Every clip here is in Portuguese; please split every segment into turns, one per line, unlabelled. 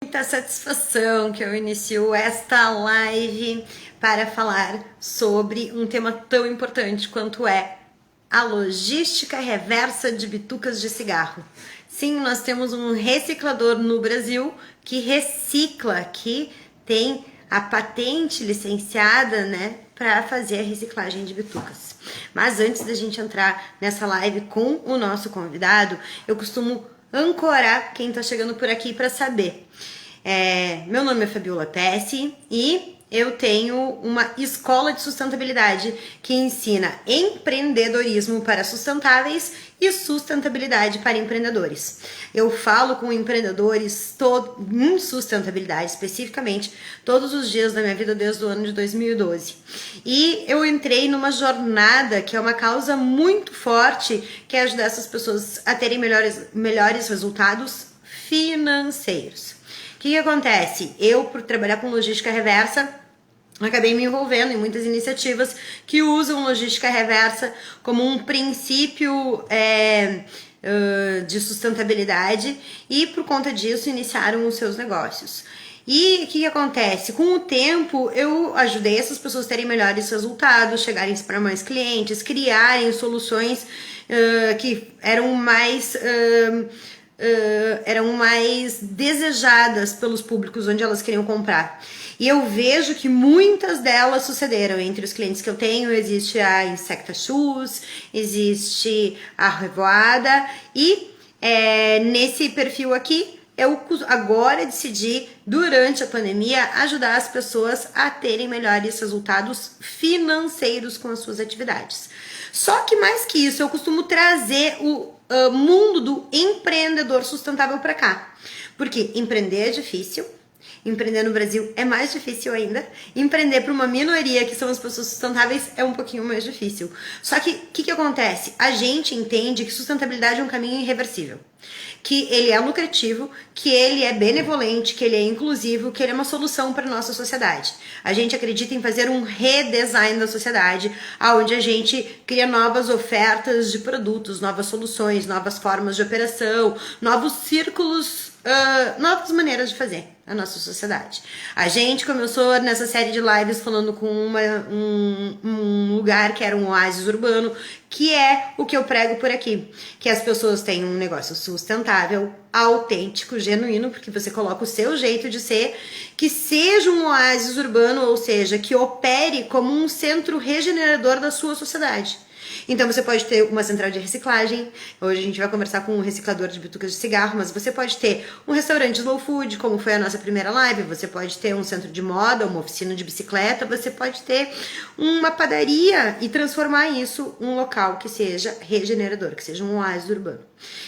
Muita satisfação que eu inicio esta live para falar sobre um tema tão importante quanto é a logística reversa de bitucas de cigarro. Sim, nós temos um reciclador no Brasil que recicla, que tem a patente licenciada, né, para fazer a reciclagem de bitucas. Mas antes da gente entrar nessa live com o nosso convidado, eu costumo ancorar quem está chegando por aqui para saber. Meu nome é Fabiola Pesce e eu tenho uma escola de sustentabilidade que ensina empreendedorismo para sustentáveis e sustentabilidade para empreendedores. Eu falo com empreendedores em sustentabilidade especificamente todos os dias da minha vida desde o ano de 2012. E eu entrei numa jornada que é uma causa muito forte, que é ajudar essas pessoas a terem melhores resultados financeiros. O que acontece? Eu, por trabalhar com logística reversa, acabei me envolvendo em muitas iniciativas que usam logística reversa como um princípio de sustentabilidade e, por conta disso, iniciaram os seus negócios. E o que acontece? Com o tempo, eu ajudei essas pessoas a terem melhores resultados, chegarem para mais clientes, criarem soluções que eram mais desejadas pelos públicos onde elas queriam comprar. E eu vejo que muitas delas sucederam. Entre os clientes que eu tenho, existe a Insecta Shoes, existe a Revoada e nesse perfil aqui, eu agora decidi, durante a pandemia, ajudar as pessoas a terem melhores resultados financeiros com as suas atividades. Só que mais que isso, eu costumo trazer o mundo do empreendedor sustentável para cá. Porque empreender é difícil, empreender no Brasil é mais difícil ainda, empreender para uma minoria que são as pessoas sustentáveis é um pouquinho mais difícil. Só que o que acontece? A gente entende que sustentabilidade é um caminho irreversível, que ele é lucrativo, que ele é benevolente, que ele é inclusivo, que ele é uma solução para a nossa sociedade. A gente acredita em fazer um redesign da sociedade, onde a gente cria novas ofertas de produtos, novas soluções, novas formas de operação, novos círculos, novas maneiras de fazer a nossa sociedade. A gente começou nessa série de lives falando com um lugar que era um oásis urbano, que é o que eu prego por aqui, que as pessoas tenham um negócio sustentável, autêntico, genuíno, porque você coloca o seu jeito de ser, que seja um oásis urbano, ou seja, que opere como um centro regenerador da sua sociedade. Então você pode ter uma central de reciclagem, hoje a gente vai conversar com um reciclador de bitucas de cigarro, mas você pode ter um restaurante slow food, como foi a nossa primeira live, você pode ter um centro de moda, uma oficina de bicicleta, você pode ter uma padaria e transformar isso um local que seja regenerador, que seja um oásis urbano.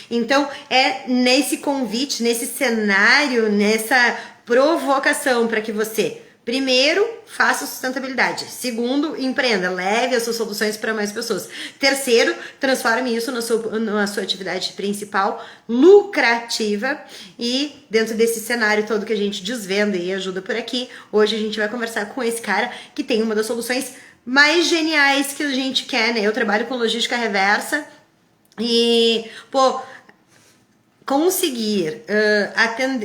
Então é nesse convite, nesse cenário, nessa provocação para que você, primeiro, faça sustentabilidade. Segundo, empreenda, leve as suas soluções para mais pessoas. Terceiro, transforme isso na sua atividade principal, lucrativa. E dentro desse cenário todo que a gente desvenda e ajuda por aqui, hoje a gente vai conversar com esse cara que tem uma das soluções mais geniais que a gente quer, né? Eu trabalho com logística reversa e, conseguir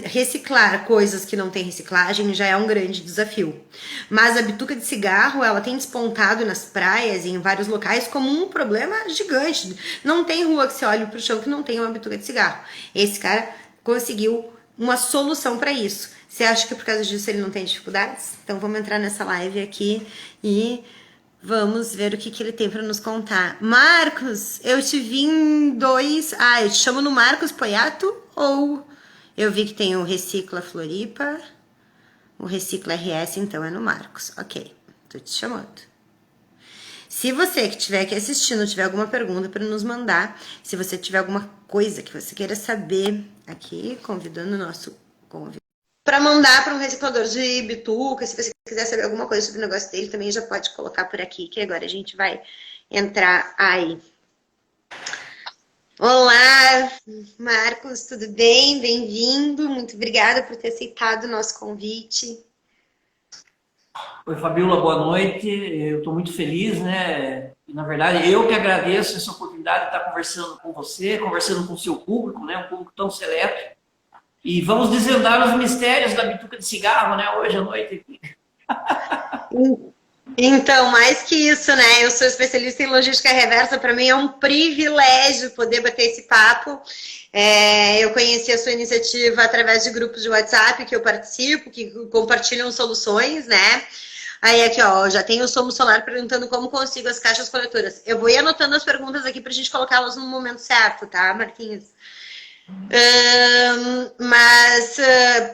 reciclar coisas que não tem reciclagem já é um grande desafio. Mas a bituca de cigarro, ela tem despontado nas praias e em vários locais como um problema gigante. Não tem rua que você olhe pro chão que não tenha uma bituca de cigarro. Esse cara conseguiu uma solução para isso. Você acha que por causa disso ele não tem dificuldades? Então vamos entrar nessa live aqui e vamos ver o que ele tem para nos contar. Marcos, eu te vi em dois... eu te chamo no Marcos Poiato ou eu vi que tem o Recicla Floripa, o Recicla RS, então é no Marcos. Ok, tô te chamando. Se você que estiver aqui assistindo tiver alguma pergunta para nos mandar, se você tiver alguma coisa que você queira saber aqui, convidando o nosso convidado para mandar para um reciclador de bituca, se você quiser saber alguma coisa sobre o negócio dele, também já pode colocar por aqui, que agora a gente vai entrar aí. Olá, Marcos, tudo bem? Bem-vindo, muito obrigada por ter aceitado o nosso convite.
Oi, Fabiola, boa noite. Eu estou muito feliz, né? E, na verdade, eu que agradeço essa oportunidade de estar conversando com você, conversando com o seu público, né? Um público tão seleto. E vamos desvendar os mistérios da bituca de cigarro, né? Hoje à noite.
Então, mais que isso, né? Eu sou especialista em logística reversa, para mim é um privilégio poder bater esse papo. Eu conheci a sua iniciativa através de grupos de WhatsApp que eu participo, que compartilham soluções, né? Aí aqui, ó, já tem o Somo Solar perguntando como consigo as caixas coletoras. Eu vou ir anotando as perguntas aqui pra gente colocá-las no momento certo, tá, Marquinhos? Mas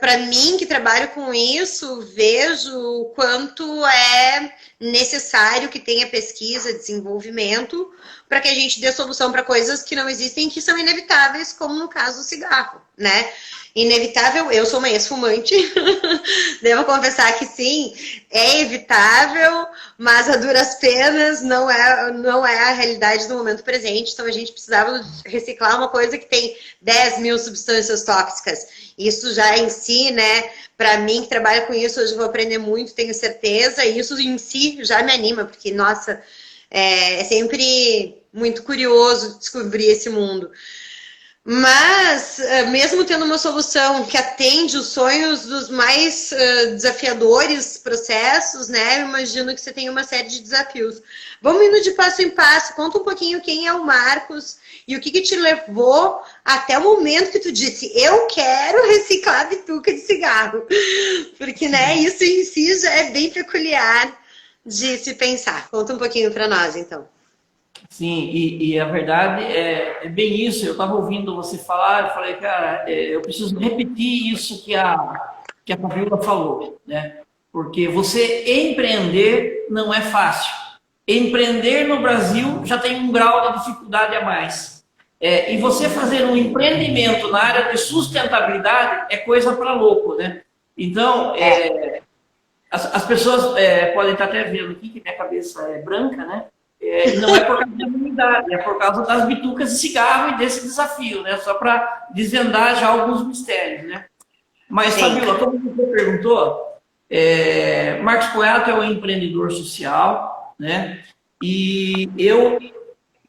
para mim que trabalho com isso, vejo o quanto é necessário que tenha pesquisa, desenvolvimento, para que a gente dê solução para coisas que não existem, que são inevitáveis, como no caso do cigarro, né? Inevitável, eu sou uma ex-fumante, devo confessar que sim, é evitável, mas a duras penas não é a realidade do momento presente, então a gente precisava reciclar uma coisa que tem 10 mil substâncias tóxicas. Isso já em si, né, para mim que trabalho com isso, hoje eu vou aprender muito, tenho certeza, e isso em si já me anima, porque, nossa, é sempre muito curioso descobrir esse mundo. Mas, mesmo tendo uma solução que atende os sonhos dos mais desafiadores processos, né? Eu imagino que você tem uma série de desafios. Vamos indo de passo em passo. Conta um pouquinho quem é o Marcos e o que te levou até o momento que tu disse, eu quero reciclar a bituca de cigarro. Porque, né, isso em si já é bem peculiar de se pensar. Conta um pouquinho para nós, então.
Sim, e a verdade é bem isso. Eu estava ouvindo você falar, eu falei, cara, eu preciso repetir isso que a Fabiola falou, né? Porque você empreender não é fácil. Empreender no Brasil já tem um grau de dificuldade a mais. E você fazer um empreendimento na área de sustentabilidade é coisa para louco, né? Então, as pessoas podem estar até vendo aqui que minha cabeça é branca, né? E não é por causa da imunidade, é por causa das bitucas de cigarro e desse desafio, né? Só para desvendar já alguns mistérios, né? Mas, Fabiola, como você perguntou, Marcos Poiato é um empreendedor social, né? E eu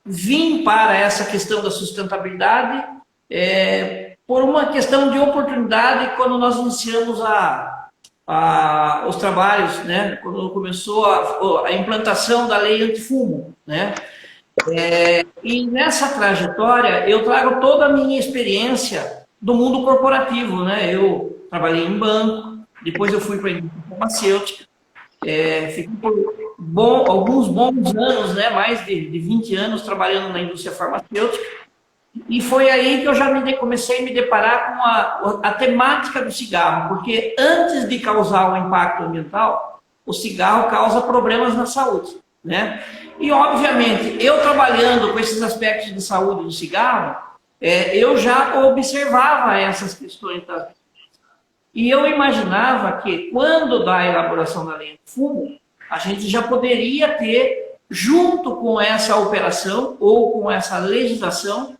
vim para essa questão da sustentabilidade por uma questão de oportunidade quando nós iniciamos os trabalhos, né, quando começou a implantação da lei antifumo, né? E nessa trajetória eu trago toda a minha experiência do mundo corporativo, né? Eu trabalhei em banco, depois eu fui para a indústria farmacêutica, fiquei por alguns bons anos, né, mais de 20 anos trabalhando na indústria farmacêutica. E foi aí que eu já comecei a me deparar com a temática do cigarro, porque antes de causar um impacto ambiental, o cigarro causa problemas na saúde, né? E, obviamente, eu trabalhando com esses aspectos de saúde do cigarro, eu já observava essas questões. E eu imaginava que, quando da elaboração da lei de fumo, a gente já poderia ter, junto com essa operação ou com essa legislação,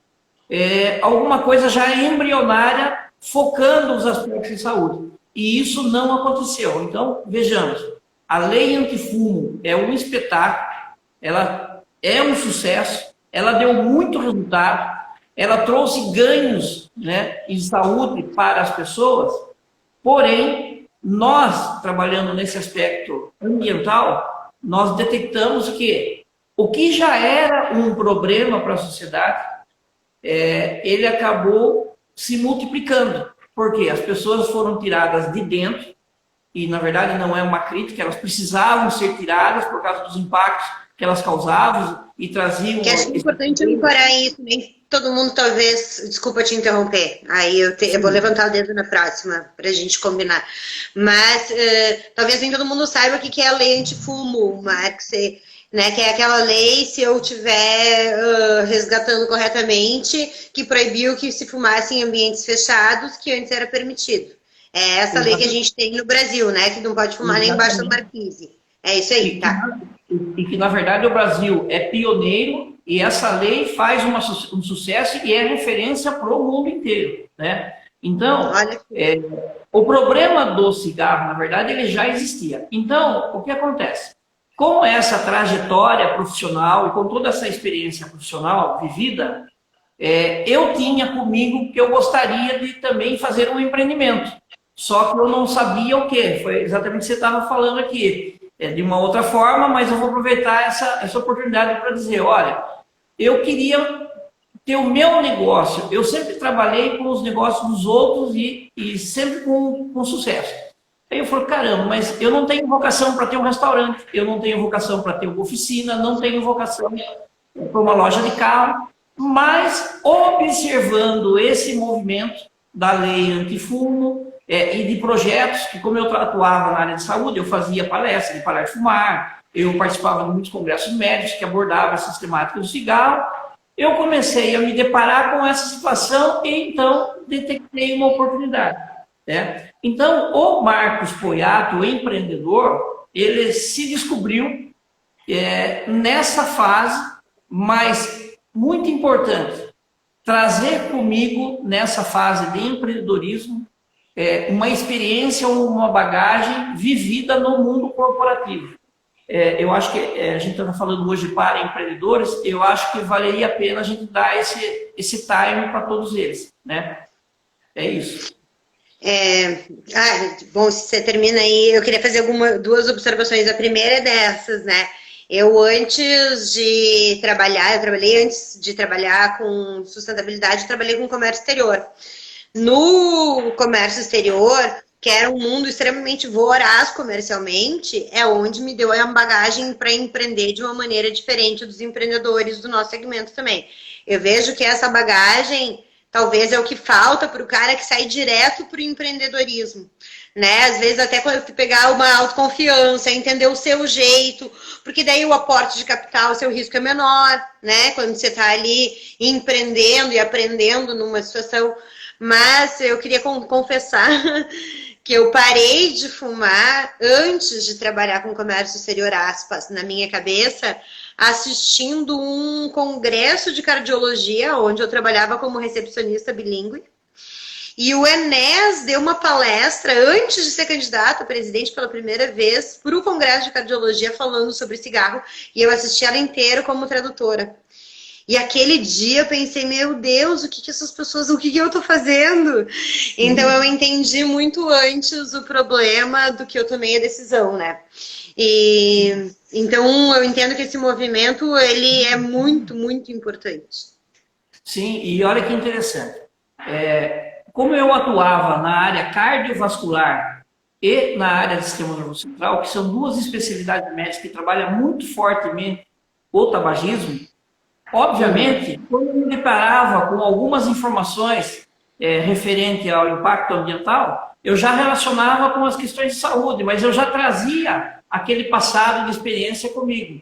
alguma coisa já embrionária focando os aspectos de saúde. E isso não aconteceu. Então, vejamos, a lei antifumo é um espetáculo, ela é um sucesso, ela deu muito resultado, ela trouxe ganhos, né, em saúde para as pessoas, porém, nós, trabalhando nesse aspecto ambiental, nós detectamos que o que já era um problema para a sociedade, ele acabou se multiplicando, porque as pessoas foram tiradas de dentro, e na verdade não é uma crítica, elas precisavam ser tiradas por causa dos impactos que elas causavam e traziam...
Que acho importante ancorar isso, nem todo mundo talvez, desculpa te interromper, aí eu vou levantar o dedo na próxima para a gente combinar, mas talvez nem todo mundo saiba o que é a lei antifumo, Max, né, que é aquela lei, se eu estiver resgatando corretamente, que proibiu que se fumasse em ambientes fechados, que antes era permitido. É essa lei que a gente tem no Brasil, né, que não pode fumar nem embaixo da marquise. É isso aí, tá?
E que, na verdade, o Brasil é pioneiro e essa lei faz um sucesso e é referência para o mundo inteiro, né? Então, o problema do cigarro, na verdade, ele já existia. Então, o que acontece? Com essa trajetória profissional e com toda essa experiência profissional vivida, eu tinha comigo que eu gostaria de também fazer um empreendimento. Só que eu não sabia o quê. Foi exatamente o que você estava falando aqui. De uma outra forma, mas eu vou aproveitar essa oportunidade para dizer, olha, eu queria ter o meu negócio. Eu sempre trabalhei com os negócios dos outros e sempre com sucesso. Aí eu falei, caramba, mas eu não tenho vocação para ter um restaurante, eu não tenho vocação para ter uma oficina, não tenho vocação para uma loja de carro, mas observando esse movimento da lei antifumo e de projetos que, como eu atuava na área de saúde, eu fazia palestras de parar de fumar, eu participava de muitos congressos médicos que abordavam essa temática do cigarro, eu comecei a me deparar com essa situação e então detectei uma oportunidade. Então, o Marcos Poiato, o empreendedor, ele se descobriu nessa fase, mas muito importante, trazer comigo nessa fase de empreendedorismo uma experiência ou uma bagagem vivida no mundo corporativo. Eu acho que a gente está falando hoje para empreendedores, eu acho que valeria a pena a gente dar esse time para todos eles, né? É isso.
Bom, se você termina aí, eu queria fazer duas observações. A primeira é dessas, né? Eu trabalhei antes de trabalhar com sustentabilidade, trabalhei com comércio exterior. No comércio exterior, que era um mundo extremamente voraz comercialmente, é onde me deu a bagagem para empreender de uma maneira diferente dos empreendedores do nosso segmento também. Eu vejo que essa bagagem talvez é o que falta para o cara que sai direto para o empreendedorismo, né? Às vezes até quando tu pegar uma autoconfiança, entender o seu jeito, porque daí o aporte de capital, o seu risco é menor, né? Quando você está ali empreendendo e aprendendo numa situação. Mas eu queria confessar que eu parei de fumar antes de trabalhar com comércio exterior, aspas, na minha cabeça, assistindo um congresso de cardiologia, onde eu trabalhava como recepcionista bilíngue. E o Enéas deu uma palestra antes de ser candidato a presidente pela primeira vez para o congresso de cardiologia falando sobre cigarro. E eu assisti ela inteira como tradutora. E aquele dia eu pensei, meu Deus, o que essas pessoas, o que eu tô fazendo? Então eu entendi muito antes o problema do que eu tomei a decisão, né? E então eu entendo que esse movimento, ele é muito, muito importante.
Sim, e olha que interessante. Como eu atuava na área cardiovascular e na área de sistema nervoso central, que são duas especialidades médicas que trabalham muito fortemente o tabagismo, obviamente, quando eu me deparava com algumas informações referentes ao impacto ambiental, eu já relacionava com as questões de saúde, mas eu já trazia aquele passado de experiência comigo.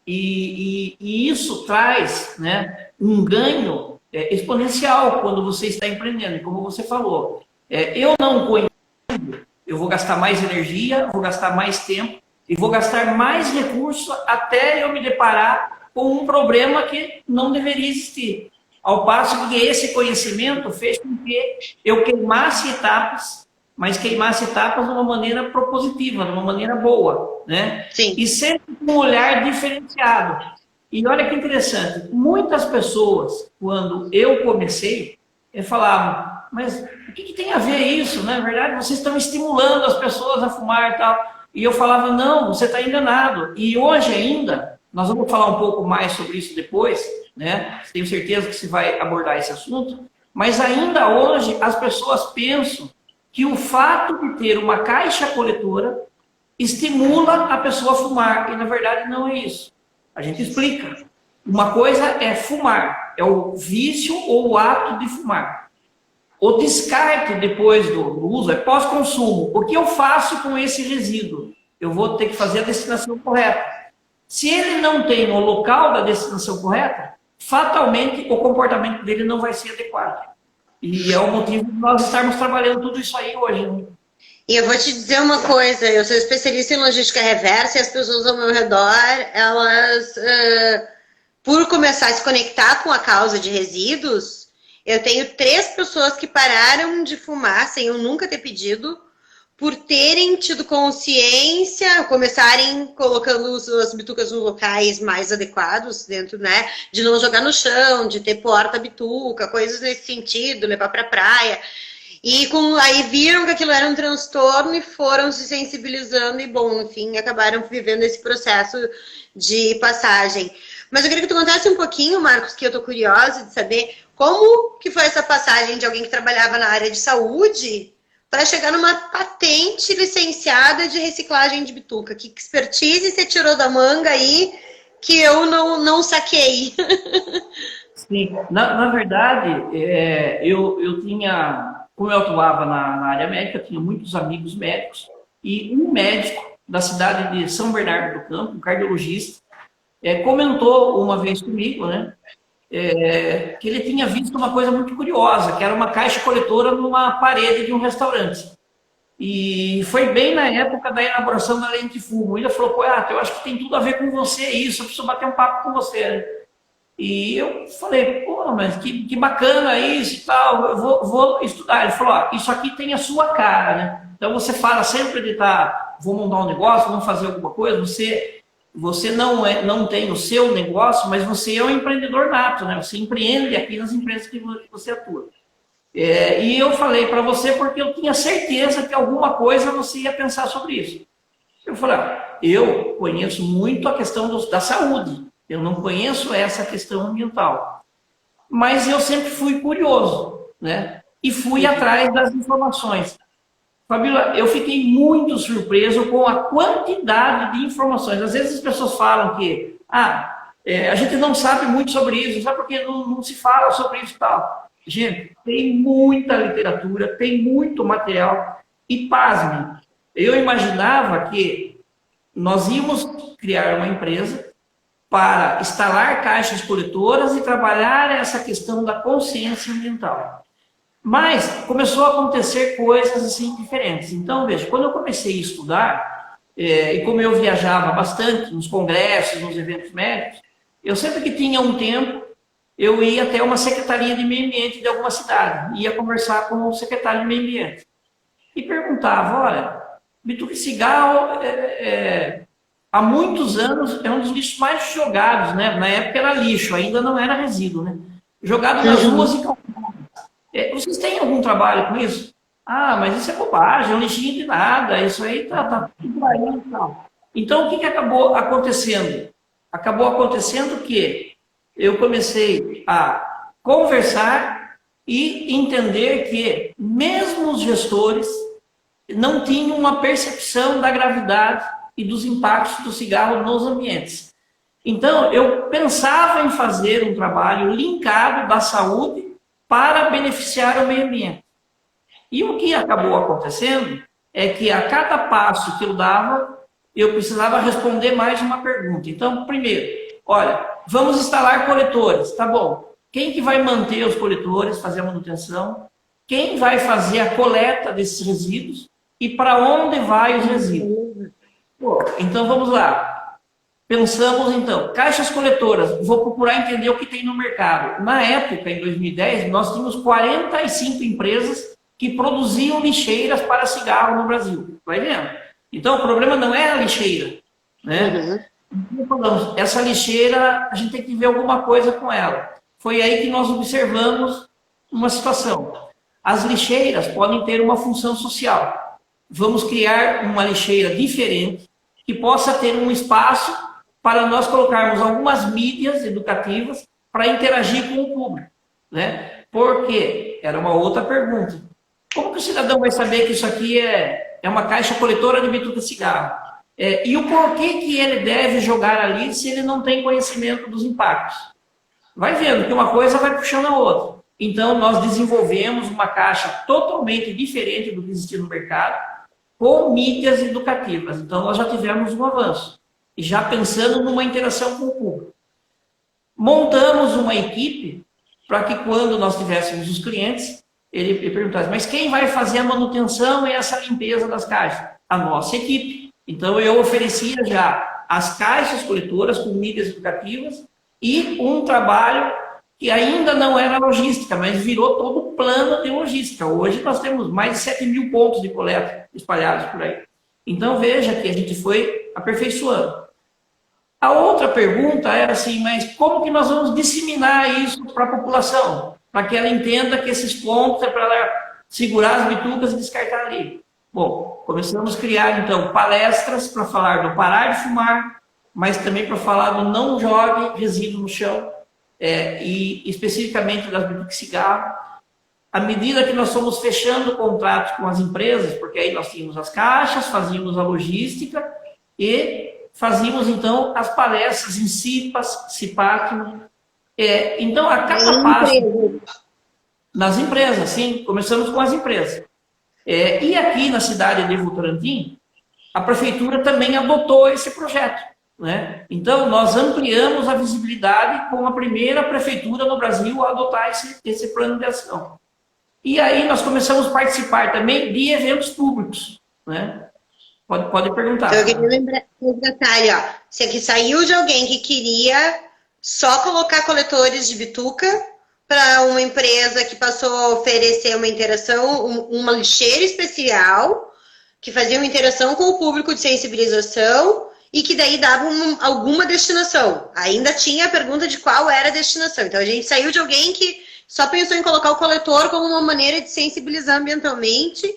E isso traz, né, um ganho exponencial quando você está empreendendo, como você falou. Eu não conheço, eu vou gastar mais energia, vou gastar mais tempo e vou gastar mais recursos até eu me deparar com um problema que não deveria existir. Ao passo que esse conhecimento fez com que eu queimasse etapas, mas queimasse etapas de uma maneira propositiva, de uma maneira boa, né?
Sim.
E sempre com um olhar diferenciado. E olha que interessante, muitas pessoas, quando eu comecei, falavam, mas o que tem a ver isso? Na verdade, vocês estão estimulando as pessoas a fumar e tal. E eu falava, não, você está enganado. E hoje ainda, nós vamos falar um pouco mais sobre isso depois, né? Tenho certeza que você vai abordar esse assunto. Mas ainda hoje, as pessoas pensam que o fato de ter uma caixa coletora estimula a pessoa a fumar. E, na verdade, não é isso. A gente explica. Uma coisa é fumar, é o vício ou o ato de fumar. O descarte depois do uso é pós-consumo. O que eu faço com esse resíduo? Eu vou ter que fazer a destinação correta. Se ele não tem no local da destinação correta, fatalmente o comportamento dele não vai ser adequado. E é o motivo de nós estarmos trabalhando tudo isso aí hoje. Né?
E eu vou te dizer uma coisa, eu sou especialista em logística reversa e as pessoas ao meu redor, elas, por começar a se conectar com a causa de resíduos, eu tenho 3 pessoas que pararam de fumar sem eu nunca ter pedido, por terem tido consciência, começarem colocando as bitucas nos locais mais adequados dentro, né? De não jogar no chão, de ter porta-bituca, coisas nesse sentido, levar para praia. E aí viram que aquilo era um transtorno e foram se sensibilizando e, bom, enfim, acabaram vivendo esse processo de passagem. Mas eu queria que tu contasse um pouquinho, Marcos, que eu tô curiosa de saber como que foi essa passagem de alguém que trabalhava na área de saúde para chegar numa patente licenciada de reciclagem de bituca. Que expertise você tirou da manga aí que eu não saquei?
Sim, na verdade, eu tinha, como eu atuava na área médica, eu tinha muitos amigos médicos, e um médico da cidade de São Bernardo do Campo, um cardiologista, comentou uma vez comigo, né, que ele tinha visto uma coisa muito curiosa, que era uma caixa coletora numa parede de um restaurante. E foi bem na época da elaboração da lei antifumo. Ele falou, pô, eu acho que tem tudo a ver com você isso, eu preciso bater um papo com você, né? E eu falei, pô, mas que bacana isso e tal, eu vou estudar. Ele falou, isso aqui tem a sua cara, né? Então você fala sempre de vou montar um negócio, vamos fazer alguma coisa, você não tem o seu negócio, mas você é um empreendedor nato, né? Você empreende aqui nas empresas que você atua. E eu falei para você porque eu tinha certeza que alguma coisa você ia pensar sobre isso. Eu falei, eu conheço muito a questão da saúde, eu não conheço essa questão ambiental. Mas eu sempre fui curioso, né? E fui atrás das informações. Fabíola, eu fiquei muito surpreso com a quantidade de informações. Às vezes as pessoas falam que a gente não sabe muito sobre isso, sabe porque não se fala sobre isso e tal. Gente, tem muita literatura, tem muito material. E pasmem, eu imaginava que nós íamos criar uma empresa para instalar caixas coletoras e trabalhar essa questão da consciência ambiental. Mas começou a acontecer coisas assim diferentes. Então, veja, quando eu comecei a estudar, e como eu viajava bastante nos congressos, nos eventos médicos, eu sempre que tinha um tempo, eu ia até uma secretaria de meio ambiente de alguma cidade, ia conversar com o secretário de meio ambiente. E perguntava, olha, bituca e cigarro, há muitos anos, é um dos lixos mais jogados, né? Na época era lixo, ainda não era resíduo, né? Jogado nas ruas e calçadas. Vocês têm algum trabalho com isso? Mas isso é bobagem, é um lixinho de nada, isso aí tá tudo aí e tal. Então, o que acabou acontecendo? Acabou acontecendo que eu comecei a conversar e entender que mesmo os gestores não tinham uma percepção da gravidade e dos impactos do cigarro nos ambientes. Então, eu pensava em fazer um trabalho linkado da saúde para beneficiar o meio ambiente. E o que acabou acontecendo é que a cada passo que eu dava, eu precisava responder mais uma pergunta. Então, primeiro, olha, vamos instalar coletores, tá bom. Quem que vai manter os coletores, fazer a manutenção? Quem vai fazer a coleta desses resíduos? E para onde vai os resíduos? Então, vamos lá. Pensamos, então, caixas coletoras. Vou procurar entender o que tem no mercado. Na época, em 2010, nós tínhamos 45 empresas que produziam lixeiras para cigarro no Brasil. Vai vendo? Então, o problema não é a lixeira, né? Então, essa lixeira, a gente tem que ver alguma coisa com ela. Foi aí que nós observamos uma situação. As lixeiras podem ter uma função social. Vamos criar uma lixeira diferente, que possa ter um espaço para nós colocarmos algumas mídias educativas para interagir com o público, né? Porque era uma outra pergunta. Como que o cidadão vai saber que isso aqui é uma caixa coletora de bituca de cigarro? E o porquê que ele deve jogar ali se ele não tem conhecimento dos impactos? Vai vendo que uma coisa vai puxando a outra. Então, nós desenvolvemos uma caixa totalmente diferente do que existia no mercado, com mídias educativas. Então, nós já tivemos um avanço. E já pensando numa interação com o público. Montamos uma equipe para que quando nós tivéssemos os clientes, ele perguntasse, mas quem vai fazer a manutenção e essa limpeza das caixas? A nossa equipe. Então, eu oferecia já as caixas coletoras com mídias educativas e um trabalho que ainda não era logística, mas virou todo plano de logística. Hoje nós temos mais de 7 mil pontos de coleta espalhados por aí. Então veja que a gente foi aperfeiçoando. A outra pergunta era assim, mas como que nós vamos disseminar isso para a população? Para que ela entenda que esses pontos é para ela segurar as bitucas e descartar ali. Bom, começamos a criar, então, palestras para falar do parar de fumar, mas também para falar do não jogue resíduo no chão, e especificamente das bitucas de cigarro. À medida que nós fomos fechando contratos com as empresas, porque aí nós tínhamos as caixas, fazíamos a logística e fazíamos, então, as palestras em CIPAS, CIPAC. Então, a cada passo... Nas empresas, sim. Começamos com as empresas. E aqui na cidade de Votorantim, a prefeitura também adotou esse projeto, né? Então, nós ampliamos a visibilidade com a primeira prefeitura no Brasil a adotar esse plano de ação. E aí nós começamos a participar também de eventos públicos, né? Pode perguntar.
Então, eu queria lembrar um detalhe, ó. Se aqui saiu de alguém que queria só colocar coletores de bituca para uma empresa que passou a oferecer uma interação, uma lixeira especial, que fazia uma interação com o público de sensibilização e que daí dava alguma destinação. Ainda tinha a pergunta de qual era a destinação. Então, a gente saiu de alguém que só pensou em colocar o coletor como uma maneira de sensibilizar ambientalmente.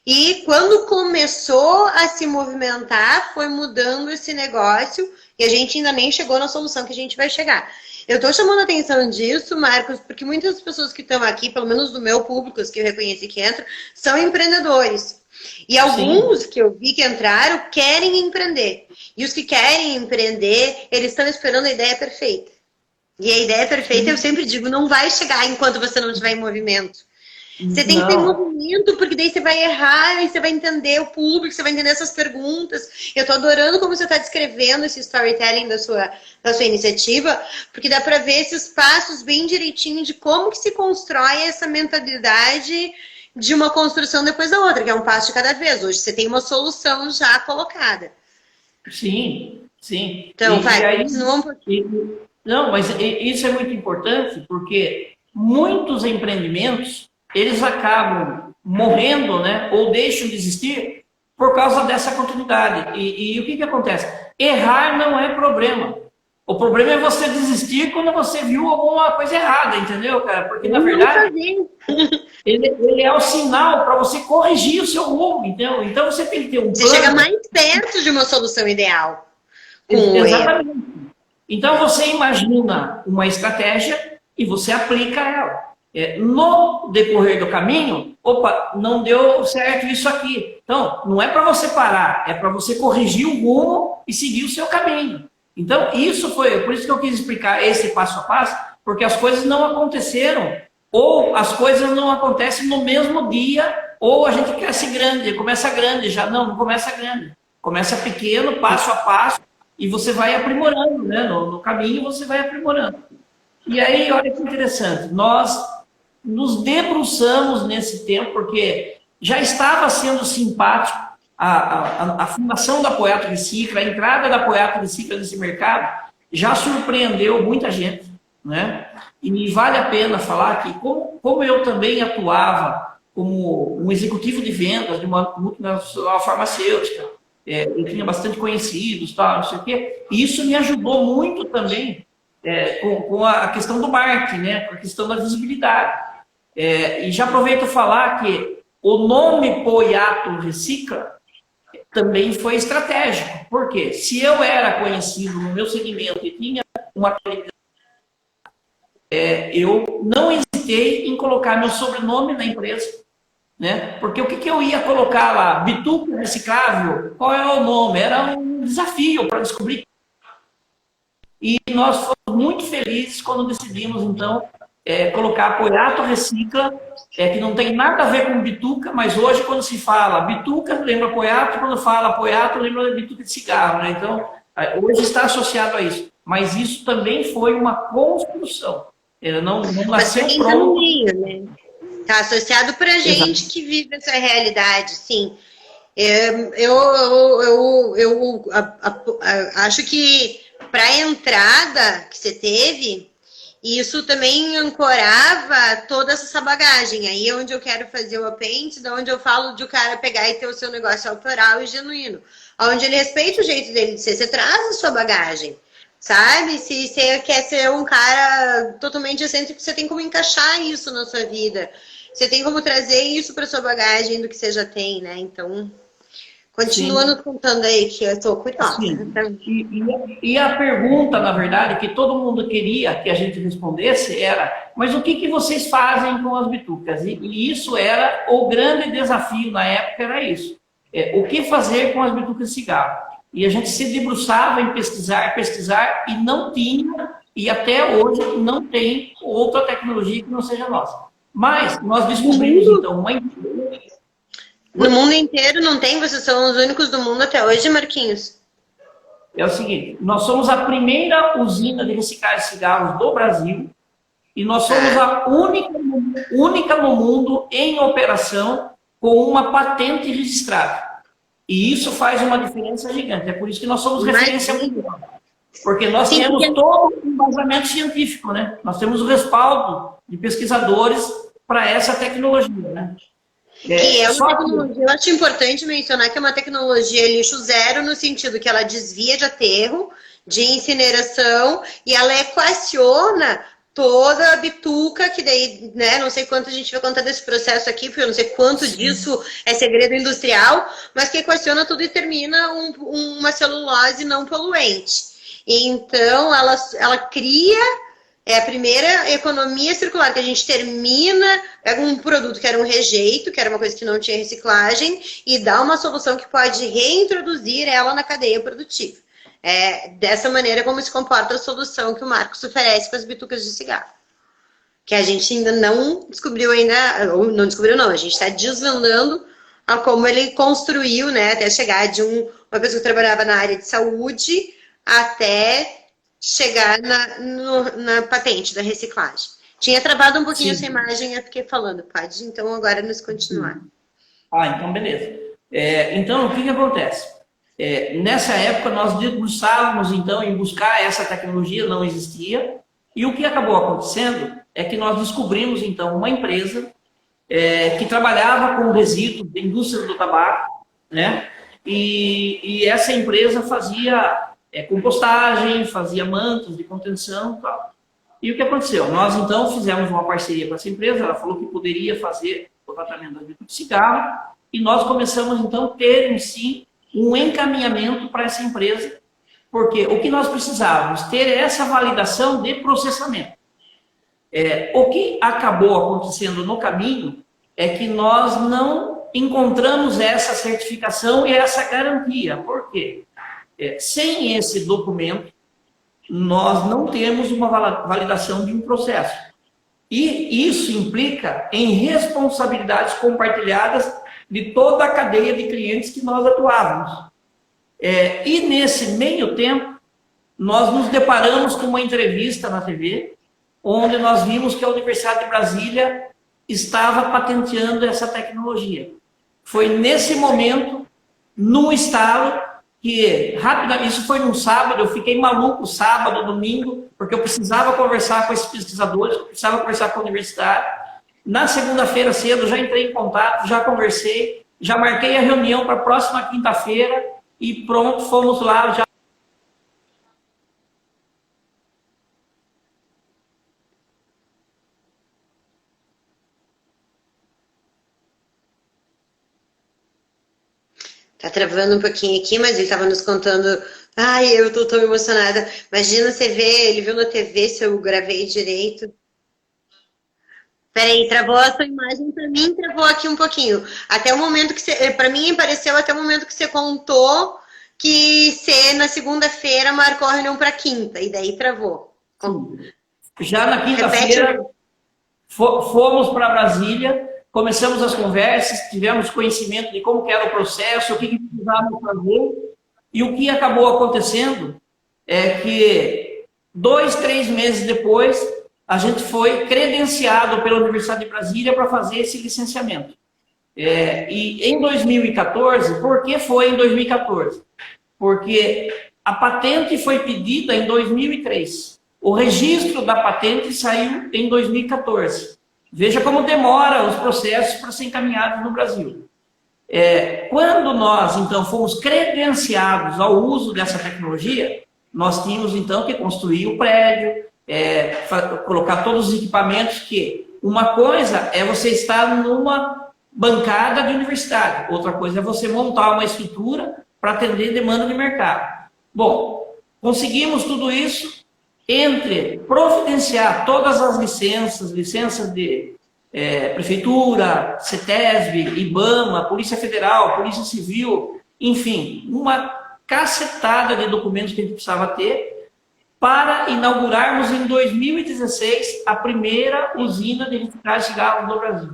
E quando começou a se movimentar, foi mudando esse negócio e a gente ainda nem chegou na solução que a gente vai chegar. Eu estou chamando a atenção disso, Marcos, porque muitas pessoas que estão aqui, pelo menos do meu público, os que eu reconheci que entram, são empreendedores. E alguns Sim. que eu vi que entraram querem empreender. E os que querem empreender, eles estão esperando a ideia perfeita. E a ideia perfeita, eu sempre digo, não vai chegar enquanto você não estiver em movimento. Você tem que ter movimento, porque daí você vai errar, e você vai entender o público, você vai entender essas perguntas. Eu tô adorando como você está descrevendo esse storytelling da sua iniciativa, porque dá para ver esses passos bem direitinho de como que se constrói essa mentalidade de uma construção depois da outra, que é um passo de cada vez. Hoje você tem uma solução já colocada.
Sim, sim.
Então, continua um pouquinho.
Não, mas isso é muito importante, porque muitos empreendimentos eles acabam morrendo, né, ou deixam de existir por causa dessa continuidade. E o que acontece? Errar não é problema. O problema é você desistir quando você viu alguma coisa errada, entendeu, cara? Porque, na verdade, ele é o sinal para você corrigir o seu rumo, entendeu? Então, você tem que ter um plano...
Você chega mais perto de uma solução ideal.
Exatamente. Então, você imagina uma estratégia e você aplica ela. No decorrer do caminho, opa, não deu certo isso aqui. Então, não é para você parar, é para você corrigir o rumo e seguir o seu caminho. Então, isso foi, por isso que eu quis explicar esse passo a passo, porque as coisas não aconteceram, ou as coisas não acontecem no mesmo dia, ou a gente cresce grande, começa grande, já não começa grande. Começa pequeno, passo a passo, e você vai aprimorando, né? No caminho você vai aprimorando. E aí, olha que interessante, nós nos debruçamos nesse tempo, porque já estava sendo simpático a fundação da Apoiato Recicla, a entrada da Apoiato Recicla nesse mercado, já surpreendeu muita gente, né? E vale a pena falar que, como eu também atuava como um executivo de vendas de uma multinacional farmacêutica, eu tinha bastante conhecidos, tal, não sei o quê, e isso me ajudou muito também com a questão do marketing, né? Com a questão da visibilidade. E já aproveito para falar que o nome Poiato Recicla também foi estratégico. Por quê? Se eu era conhecido no meu segmento e tinha uma qualidade, eu não hesitei em colocar meu sobrenome na empresa. Né? Porque o que eu ia colocar lá? Bituca reciclável? Qual é o nome? Era um desafio para descobrir. E nós fomos muito felizes quando decidimos, então, colocar Apoiato Recicla, que não tem nada a ver com bituca, mas hoje quando se fala bituca, lembra Apoiato, quando fala Apoiato, lembra bituca de cigarro, né? Então, hoje está associado a isso. Mas isso também foi uma construção. Não nasceu pronto.
Né? Está associado para a gente que vive essa realidade, sim. Eu acho que para a entrada que você teve, E isso também ancorava toda essa bagagem. Aí é onde eu quero fazer o apêndice, da onde eu falo de o cara pegar e ter o seu negócio autoral e genuíno. Onde ele respeita o jeito dele de ser. Você traz a sua bagagem, sabe? Se você quer ser um cara totalmente excêntrico, você tem como encaixar isso na sua vida. Você tem como trazer isso para sua bagagem do que você já tem, né? Então, continua nos contando aí que eu tô curiosa.
E a pergunta, na verdade, que todo mundo queria que a gente respondesse era: mas o que vocês fazem com as bitucas? E isso era o grande desafio na época, era isso. O que fazer com as bitucas de cigarro? E a gente se debruçava em pesquisar, e não tinha, e até hoje não tem outra tecnologia que não seja nossa. Mas nós descobrimos, então, uma empresa.
No mundo inteiro não tem? Vocês são os únicos do mundo até hoje, Marquinhos?
É o seguinte, nós somos a primeira usina de reciclagem de cigarros do Brasil e nós somos a única no mundo em operação com uma patente registrada. E isso faz uma diferença gigante. É por isso que nós somos referência mundial. Porque nós temos todo o embasamento científico, né? Nós temos o respaldo de pesquisadores para essa tecnologia, né?
Eu acho importante mencionar que é uma tecnologia lixo zero no sentido que ela desvia de aterro, de incineração, e ela equaciona toda a bituca, que daí, né, não sei quanto a gente vai contar desse processo aqui, porque eu não sei quanto disso é segredo industrial, mas que equaciona tudo e termina uma celulose não poluente. Então, ela cria a primeira economia circular, que a gente termina, pega um produto que era um rejeito, que era uma coisa que não tinha reciclagem, e dá uma solução que pode reintroduzir ela na cadeia produtiva. É dessa maneira como se comporta a solução que o Marcos oferece com as bitucas de cigarro. Que a gente ainda não descobriu ou não descobriu não, a gente está desvendando a como ele construiu, né, até chegar de uma pessoa que trabalhava na área de saúde até chegar na patente da reciclagem. Tinha travado um pouquinho essa imagem e eu fiquei falando, pode então agora nos continuar.
Então beleza. Então, o que acontece? Nessa época, nós debruçávamos, então, em buscar essa tecnologia, não existia. E o que acabou acontecendo é que nós descobrimos, então, uma empresa que trabalhava com resíduos da indústria do tabaco, né? E essa empresa fazia compostagem, fazia mantos de contenção e tal. E o que aconteceu? Nós, então, fizemos uma parceria com essa empresa, ela falou que poderia fazer o tratamento das bitucas de cigarro, e nós começamos, então, a ter em si um encaminhamento para essa empresa, porque o que nós precisávamos ter essa validação de processamento. O que acabou acontecendo no caminho é que nós não encontramos essa certificação e essa garantia. Por quê? Sem esse documento, nós não temos uma validação de um processo. E isso implica em responsabilidades compartilhadas de toda a cadeia de clientes que nós atuávamos. E nesse meio tempo, nós nos deparamos com uma entrevista na TV, onde nós vimos que a Universidade de Brasília estava patenteando essa tecnologia. Foi nesse momento, no estalo, que rapidamente, isso foi num sábado, eu fiquei maluco sábado, domingo, porque eu precisava conversar com esses pesquisadores, eu precisava conversar com a universidade. Na segunda-feira cedo, já entrei em contato, já conversei, já marquei a reunião para a próxima quinta-feira e pronto, fomos lá. Já...
Tá travando um pouquinho aqui, mas ele tava nos contando. Ai, eu tô tão emocionada. Imagina você ver, ele viu na TV se eu gravei direito. Peraí, travou a sua imagem, pra mim travou aqui um pouquinho. Até o momento que você, pra mim apareceu até o momento que você contou que você na segunda-feira marcou a reunião pra quinta, e daí travou.
Já na quinta-feira fomos para Brasília, começamos as conversas, tivemos conhecimento de como que era o processo, o que precisávamos fazer, e o que acabou acontecendo é que 2, 3 meses depois, a gente foi credenciado pela Universidade de Brasília para fazer esse licenciamento. E em 2014, por que foi em 2014? Porque a patente foi pedida em 2003. O registro da patente saiu em 2014. Veja como demora os processos para ser encaminhados no Brasil. Quando nós, então, fomos credenciados ao uso dessa tecnologia, nós tínhamos, então, que construir o prédio, colocar todos os equipamentos, que uma coisa é você estar numa bancada de universidade, outra coisa é você montar uma estrutura para atender demanda de mercado. Bom, conseguimos tudo isso entre providenciar todas as licenças de Prefeitura, CETESB, IBAMA, Polícia Federal, Polícia Civil, enfim, uma cacetada de documentos que a gente precisava ter para inaugurarmos em 2016 a primeira usina de reciclagem de cigarros no Brasil.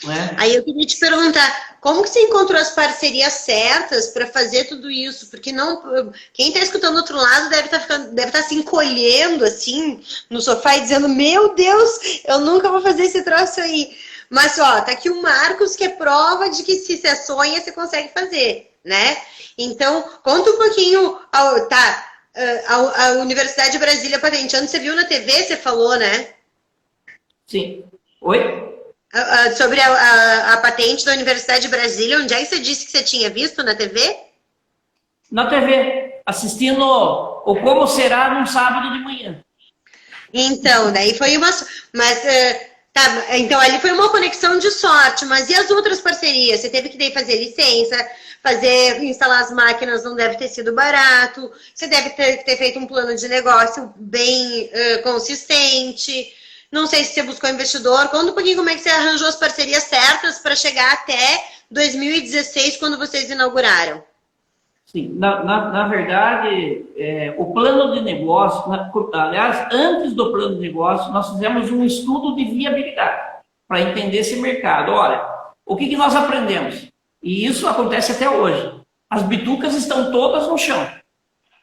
Né?
Aí eu queria te perguntar, como que você encontrou as parcerias certas para fazer tudo isso? Porque não, quem está escutando do outro lado deve estar se encolhendo assim no sofá e dizendo, meu Deus, eu nunca vou fazer esse troço aí. Mas ó, tá aqui o Marcos, que é prova de que se você sonha, você consegue fazer, né? Então, conta um pouquinho, a Universidade de Brasília patenteando, você viu na TV, você falou, né?
Sim. Oi?
Sobre a patente da Universidade de Brasília, onde é que você disse que você tinha visto na TV?
Na TV, assistindo o Como Será num sábado de manhã.
Então, daí foi uma... então ali foi uma conexão de sorte, mas e as outras parcerias? Você teve que daí fazer licença, instalar as máquinas não deve ter sido barato, você deve ter feito um plano de negócio bem consistente. Não sei se você buscou investidor. Conta um pouquinho como é que você arranjou as parcerias certas para chegar até 2016, quando vocês inauguraram.
Sim, na verdade, o plano de negócio, aliás, antes do plano de negócio, nós fizemos um estudo de viabilidade para entender esse mercado. Olha, o que nós aprendemos? E isso acontece até hoje. As bitucas estão todas no chão.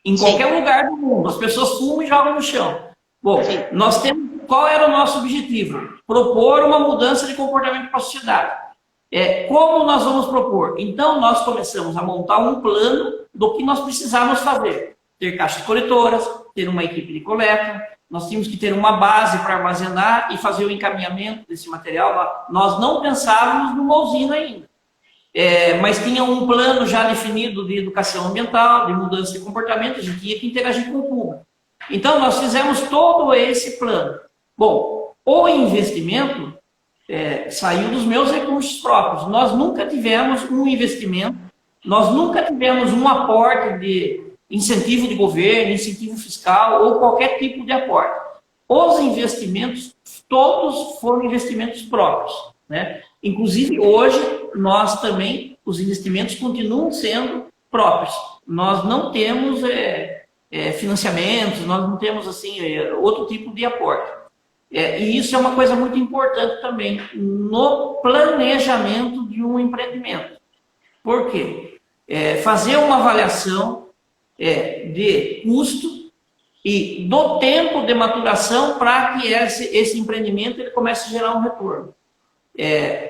Em qualquer lugar do mundo. As pessoas fumam e jogam no chão. Bom, nós temos... Qual era o nosso objetivo? Propor uma mudança de comportamento para a sociedade. Como nós vamos propor? Então, nós começamos a montar um plano do que nós precisávamos fazer. Ter caixas coletoras, ter uma equipe de coleta, nós tínhamos que ter uma base para armazenar e fazer o encaminhamento desse material. Nós não pensávamos numa usina ainda. Mas tinha um plano já definido de educação ambiental, de mudança de comportamento, a gente tinha que interagir com o público. Então, nós fizemos todo esse plano. Bom, o investimento saiu dos meus recursos próprios. Nós nunca tivemos um investimento, nós nunca tivemos um aporte de incentivo de governo, incentivo fiscal ou qualquer tipo de aporte. Os investimentos, todos foram investimentos próprios. Né? Inclusive, hoje, nós também, os investimentos continuam sendo próprios. Nós não temos financiamentos, nós não temos assim, outro tipo de aporte. E isso é uma coisa muito importante também no planejamento de um empreendimento. Por quê? Fazer uma avaliação de custo e do tempo de maturação para que esse empreendimento ele comece a gerar um retorno.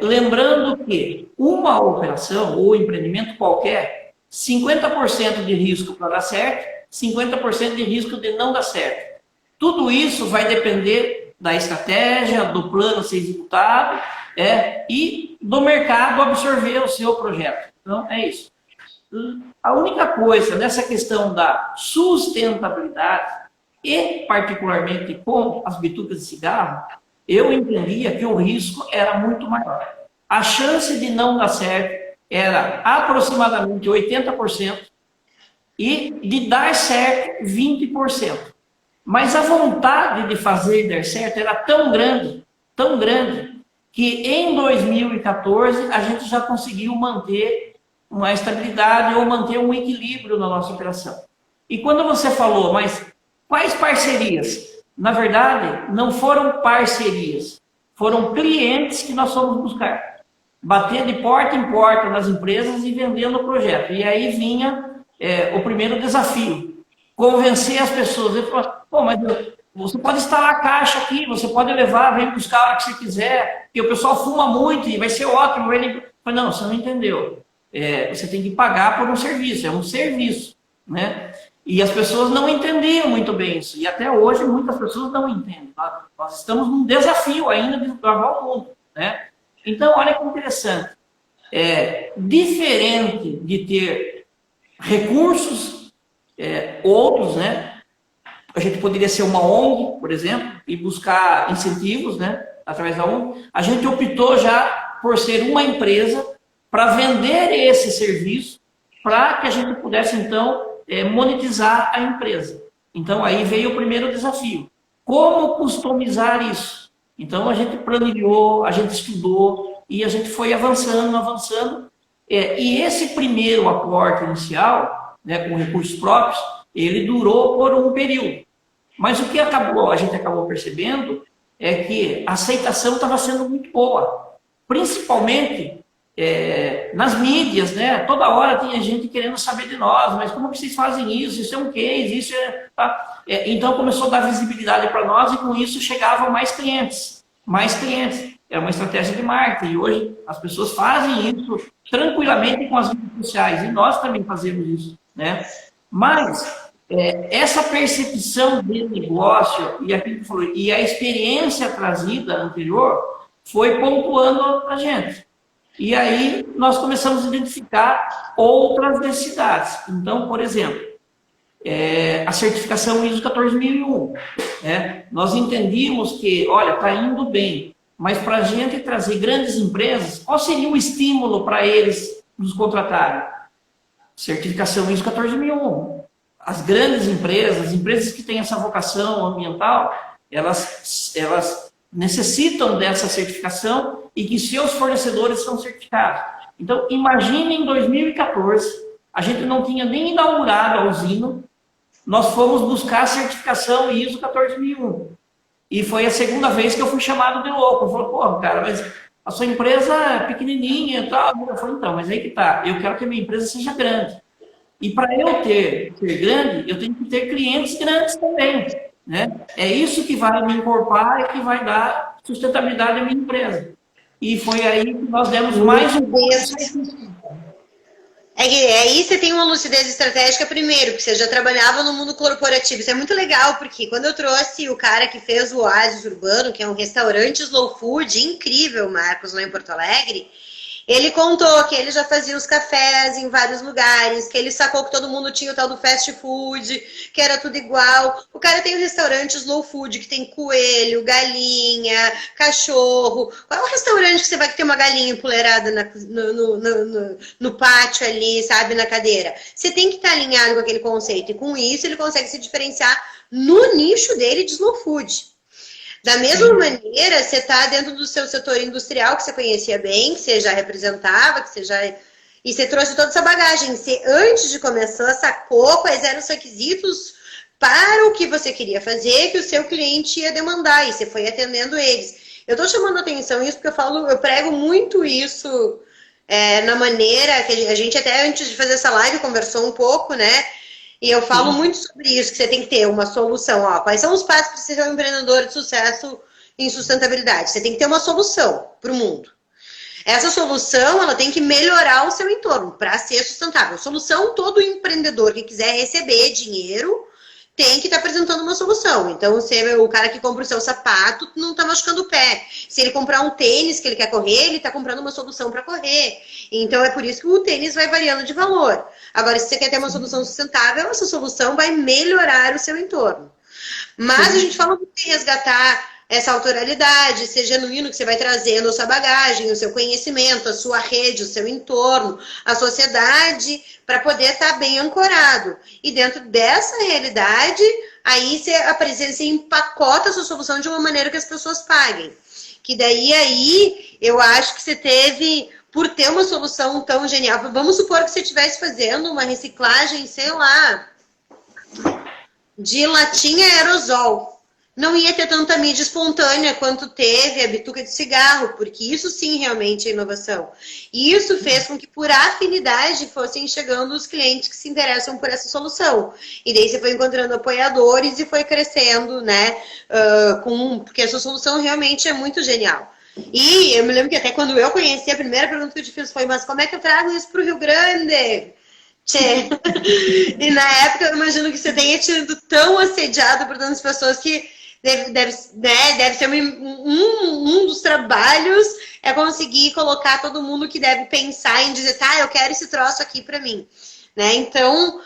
Lembrando que uma operação ou empreendimento qualquer, 50% de risco para dar certo, 50% de risco de não dar certo. Tudo isso vai depender da estratégia, do plano ser executado e do mercado absorver o seu projeto. Então, é isso. A única coisa nessa questão da sustentabilidade e particularmente com as bitucas de cigarro, eu entendia que o risco era muito maior. A chance de não dar certo era aproximadamente 80% e de dar certo 20%. Mas a vontade de fazer e dar certo era tão grande, que em 2014 a gente já conseguiu manter uma estabilidade ou manter um equilíbrio na nossa operação. E quando você falou, mas quais parcerias? Na verdade, não foram parcerias, foram clientes que nós fomos buscar. Bater de porta em porta nas empresas e vendendo o projeto. E aí vinha o primeiro desafio. Convencer as pessoas. Ele falou, pô, mas você pode instalar a caixa aqui, você pode levar, vem buscar a hora que você quiser, porque o pessoal fuma muito e vai ser ótimo. Mas não, você não entendeu. Você tem que pagar por um serviço, é um serviço. Né? E as pessoas não entendiam muito bem isso. E até hoje muitas pessoas não entendem. Nós estamos num desafio ainda de desbravar o mundo, né? Então, olha que interessante. Diferente de ter recursos outros, né? A gente poderia ser uma ONG, por exemplo, e buscar incentivos, né? Através da ONG. A gente optou já por ser uma empresa para vender esse serviço para que a gente pudesse, então, monetizar a empresa. Então, aí veio o primeiro desafio. Como customizar isso? Então, a gente planilhou, a gente estudou e a gente foi avançando, avançando. E esse primeiro aporte inicial, né, com recursos próprios, ele durou por um período. Mas o que a gente acabou percebendo é que a aceitação estava sendo muito boa. Principalmente nas mídias, né? Toda hora tinha gente querendo saber de nós, mas como que vocês fazem isso? Isso é um case, isso é... Tá? Então começou a dar visibilidade para nós e com isso chegavam mais clientes. Mais clientes. É uma estratégia de marketing. E hoje as pessoas fazem isso tranquilamente com as redes sociais. E nós também fazemos isso, né? Mas essa percepção de negócio e aquilo que falou, e a experiência trazida anterior foi pontuando a gente. E aí nós começamos a identificar outras necessidades. Então, por exemplo, a certificação ISO 14001. Né? Nós entendíamos que, olha, está indo bem, mas para a gente trazer grandes empresas, qual seria o estímulo para eles nos contratarem? Certificação ISO 14001. As grandes empresas, as empresas que têm essa vocação ambiental, elas necessitam dessa certificação e que seus fornecedores são certificados. Então, imagine em 2014, a gente não tinha nem inaugurado a usina, nós fomos buscar a certificação ISO 14001. E foi a segunda vez que eu fui chamado de louco. Eu falei, pô, cara, mas a sua empresa é pequenininha e tal. Eu falei, então, mas aí que tá, eu quero que a minha empresa seja grande. E para eu ser grande, eu tenho que ter clientes grandes também. Né? É isso que vai me encorpar e que vai dar sustentabilidade à minha empresa. E foi aí que nós demos mais um pouco.
Aí você tem uma lucidez estratégica primeiro, porque você já trabalhava no mundo corporativo. Isso é muito legal, porque quando eu trouxe o cara que fez o Oásis Urbano, que é um restaurante slow food incrível, Marcos, lá em Porto Alegre, ele contou que ele já fazia os cafés em vários lugares, que ele sacou que todo mundo tinha o tal do fast food, que era tudo igual. O cara tem um restaurante slow food que tem coelho, galinha, cachorro. Qual é o restaurante que você vai ter uma galinha empoleirada no pátio ali, sabe, na cadeira? Você tem que estar alinhado com aquele conceito. E com isso ele consegue se diferenciar no nicho dele de slow food. Da mesma maneira, você está dentro do seu setor industrial, que você conhecia bem, que você já representava, que você já... E você trouxe toda essa bagagem. Você, antes de começar, sacou quais eram os requisitos para o que você queria fazer, que o seu cliente ia demandar, e você foi atendendo eles. Eu estou chamando a atenção isso porque eu prego muito isso na maneira que a gente até antes de fazer essa live conversou um pouco, né? E eu falo muito sobre isso, que você tem que ter uma solução. Ó, quais são os passos para você ser um empreendedor de sucesso em sustentabilidade? Você tem que ter uma solução para o mundo. Essa solução, ela tem que melhorar o seu entorno para ser sustentável. Solução, todo empreendedor que quiser receber dinheiro tem que estar apresentando uma solução. Então, o cara que compra o seu sapato não está machucando o pé. Se ele comprar um tênis que ele quer correr, ele está comprando uma solução para correr. Então, é por isso que o tênis vai variando de valor. Agora, se você quer ter uma solução sustentável, essa solução vai melhorar o seu entorno. Mas a gente fala muito em resgatar essa autoralidade, ser genuíno, que você vai trazendo a sua bagagem, o seu conhecimento, a sua rede, o seu entorno, a sociedade, para poder estar bem ancorado. E dentro dessa realidade, aí você apresenta, você empacota a sua solução de uma maneira que as pessoas paguem. Que daí, aí, eu acho que você teve, por ter uma solução tão genial, vamos supor que você estivesse fazendo uma reciclagem, sei lá, de latinha aerosol. Não ia ter tanta mídia espontânea quanto teve a bituca de cigarro, porque isso sim realmente é inovação. E isso fez com que, por afinidade, fossem chegando os clientes que se interessam por essa solução. E daí você foi encontrando apoiadores e foi crescendo, né? Porque essa solução realmente é muito genial. E eu me lembro que até quando eu conheci, a primeira pergunta que eu te fiz foi: mas como é que eu trago isso para o Rio Grande? Tchê. E na época eu imagino que você tenha sido tão assediado por tantas pessoas que deve ser um dos trabalhos é conseguir colocar todo mundo que deve pensar em dizer, tá, eu quero esse troço aqui pra mim, né? Então,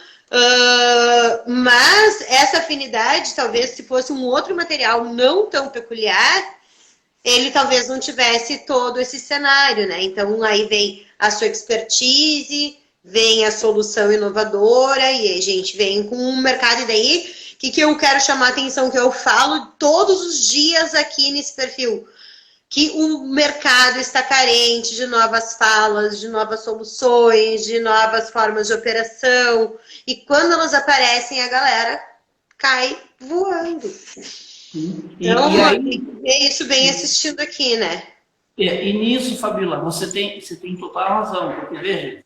mas essa afinidade, talvez se fosse um outro material não tão peculiar, ele talvez não tivesse todo esse cenário, né? Então aí vem a sua expertise, vem a solução inovadora e aí a gente vem com um mercado. E daí, o que eu quero chamar a atenção, que eu falo todos os dias aqui nesse perfil, que o mercado está carente de novas falas, de novas soluções, de novas formas de operação, e quando elas aparecem, a galera cai voando. Então, tem que ver isso bem assistindo aqui, né?
E nisso, Fabíola, você tem total razão, porque veja,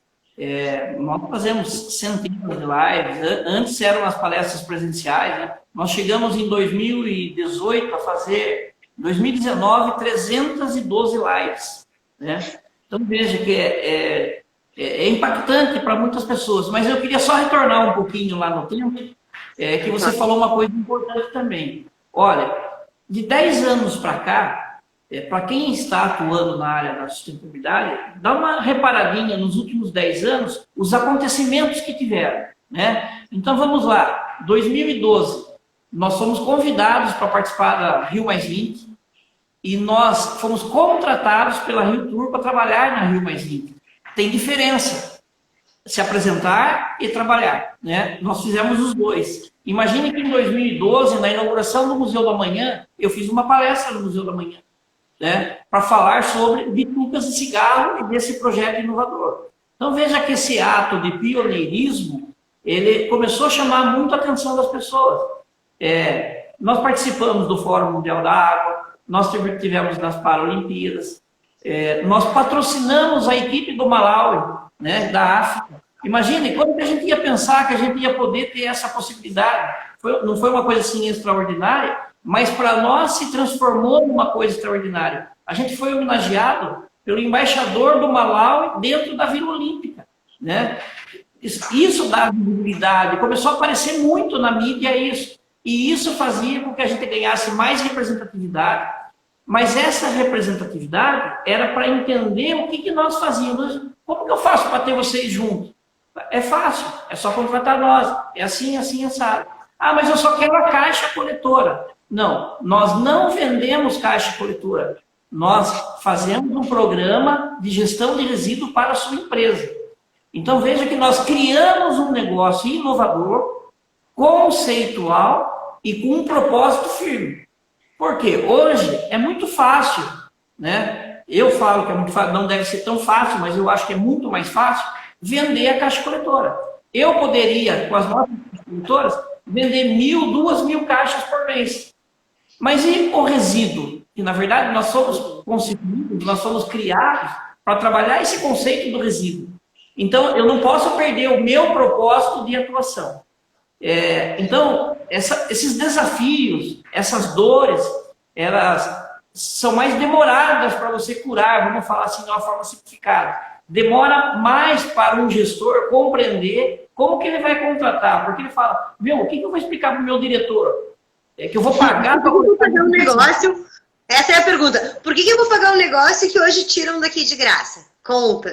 nós fazemos centenas de lives, antes eram as palestras presenciais, né? Nós chegamos em 2018 a fazer, 2019, 312 lives, né? Então veja que é impactante para muitas pessoas, mas eu queria só retornar um pouquinho lá no tempo, que você falou uma coisa importante também. Olha, de 10 anos para cá, para quem está atuando na área da sustentabilidade, dá uma reparadinha nos últimos 10 anos, os acontecimentos que tiveram, né? Então vamos lá, 2012, nós fomos convidados para participar da Rio Mais 20 e nós fomos contratados pela Rio Tour para trabalhar na Rio Mais 20. Tem diferença, se apresentar e trabalhar, né? Nós fizemos os dois. Imagine que em 2012, na inauguração do Museu do Amanhã, eu fiz uma palestra no Museu do Amanhã, né, para falar sobre bitucas de cigarro e desse projeto inovador. Então veja que esse ato de pioneirismo, ele começou a chamar muito a atenção das pessoas. Nós participamos do Fórum Mundial da Água, nós tivemos nas Paralimpíadas, nós patrocinamos a equipe do Malawi, né, da África. Imagine, quando que a gente ia pensar que a gente ia poder ter essa possibilidade? Não foi uma coisa assim extraordinária, mas para nós se transformou numa coisa extraordinária. A gente foi homenageado pelo embaixador do Malawi dentro da Vila Olímpica, né? Isso dá visibilidade, começou a aparecer muito na mídia isso. E isso fazia com que a gente ganhasse mais representatividade. Mas essa representatividade era para entender o que nós fazíamos. Como que eu faço para ter vocês juntos? É fácil, é só contratar nós. É assim, assim, assado. Ah, mas eu só quero a caixa coletora. Não, nós não vendemos caixa coletora. Nós fazemos um programa de gestão de resíduo para a sua empresa. Então veja que nós criamos um negócio inovador, conceitual e com um propósito firme. Por quê? Hoje é muito fácil, né? Eu falo que é muito fácil, não deve ser tão fácil, mas eu acho que é muito mais fácil vender a caixa coletora. Eu poderia, com as nossas caixas coletoras, vender 1.000, 2.000 caixas por mês. Mas e o resíduo? Que na verdade nós somos constituídos, nós somos criados para trabalhar esse conceito do resíduo. Então eu não posso perder o meu propósito de atuação. Então esses desafios, essas dores, elas são mais demoradas para você curar, vamos falar assim de uma forma simplificada. Demora mais para um gestor compreender como que ele vai contratar, porque ele fala, o que eu vou explicar para o meu diretor? Que eu vou pagar para
fazer um negócio. Essa é a pergunta. Por que eu vou pagar um negócio que hoje tiram daqui de graça? Conta.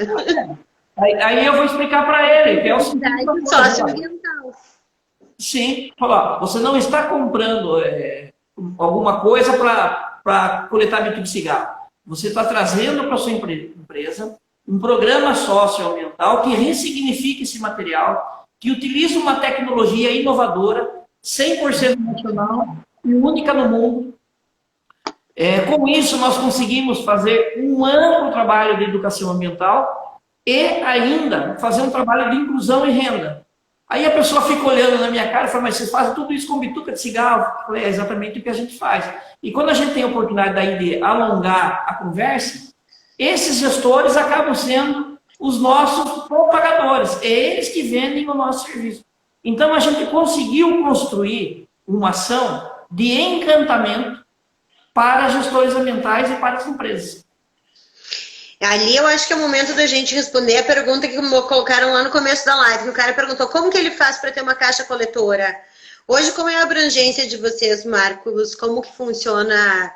Aí eu vou explicar para ele, que é o seguinte.
Socioambiental.
Sim, falar, você não está comprando alguma coisa para coletar bituca de cigarro. Você está trazendo para a sua empresa um programa socioambiental que ressignifique esse material, que utiliza uma tecnologia inovadora, 100% nacional e única no mundo. Com isso, nós conseguimos fazer um amplo trabalho de educação ambiental e ainda fazer um trabalho de inclusão e renda. Aí a pessoa fica olhando na minha cara e fala, mas vocês fazem tudo isso com bituca de cigarro? Eu falei, é exatamente o que a gente faz. E quando a gente tem a oportunidade daí de alongar a conversa, esses gestores acabam sendo os nossos propagadores. É eles que vendem o nosso serviço. Então a gente conseguiu construir uma ação de encantamento para gestores ambientais e para as empresas.
Ali eu acho que é o momento da gente responder a pergunta que colocaram lá no começo da live. O cara perguntou como que ele faz para ter uma caixa coletora. Hoje, como é a abrangência de vocês, Marcos? Como que funciona?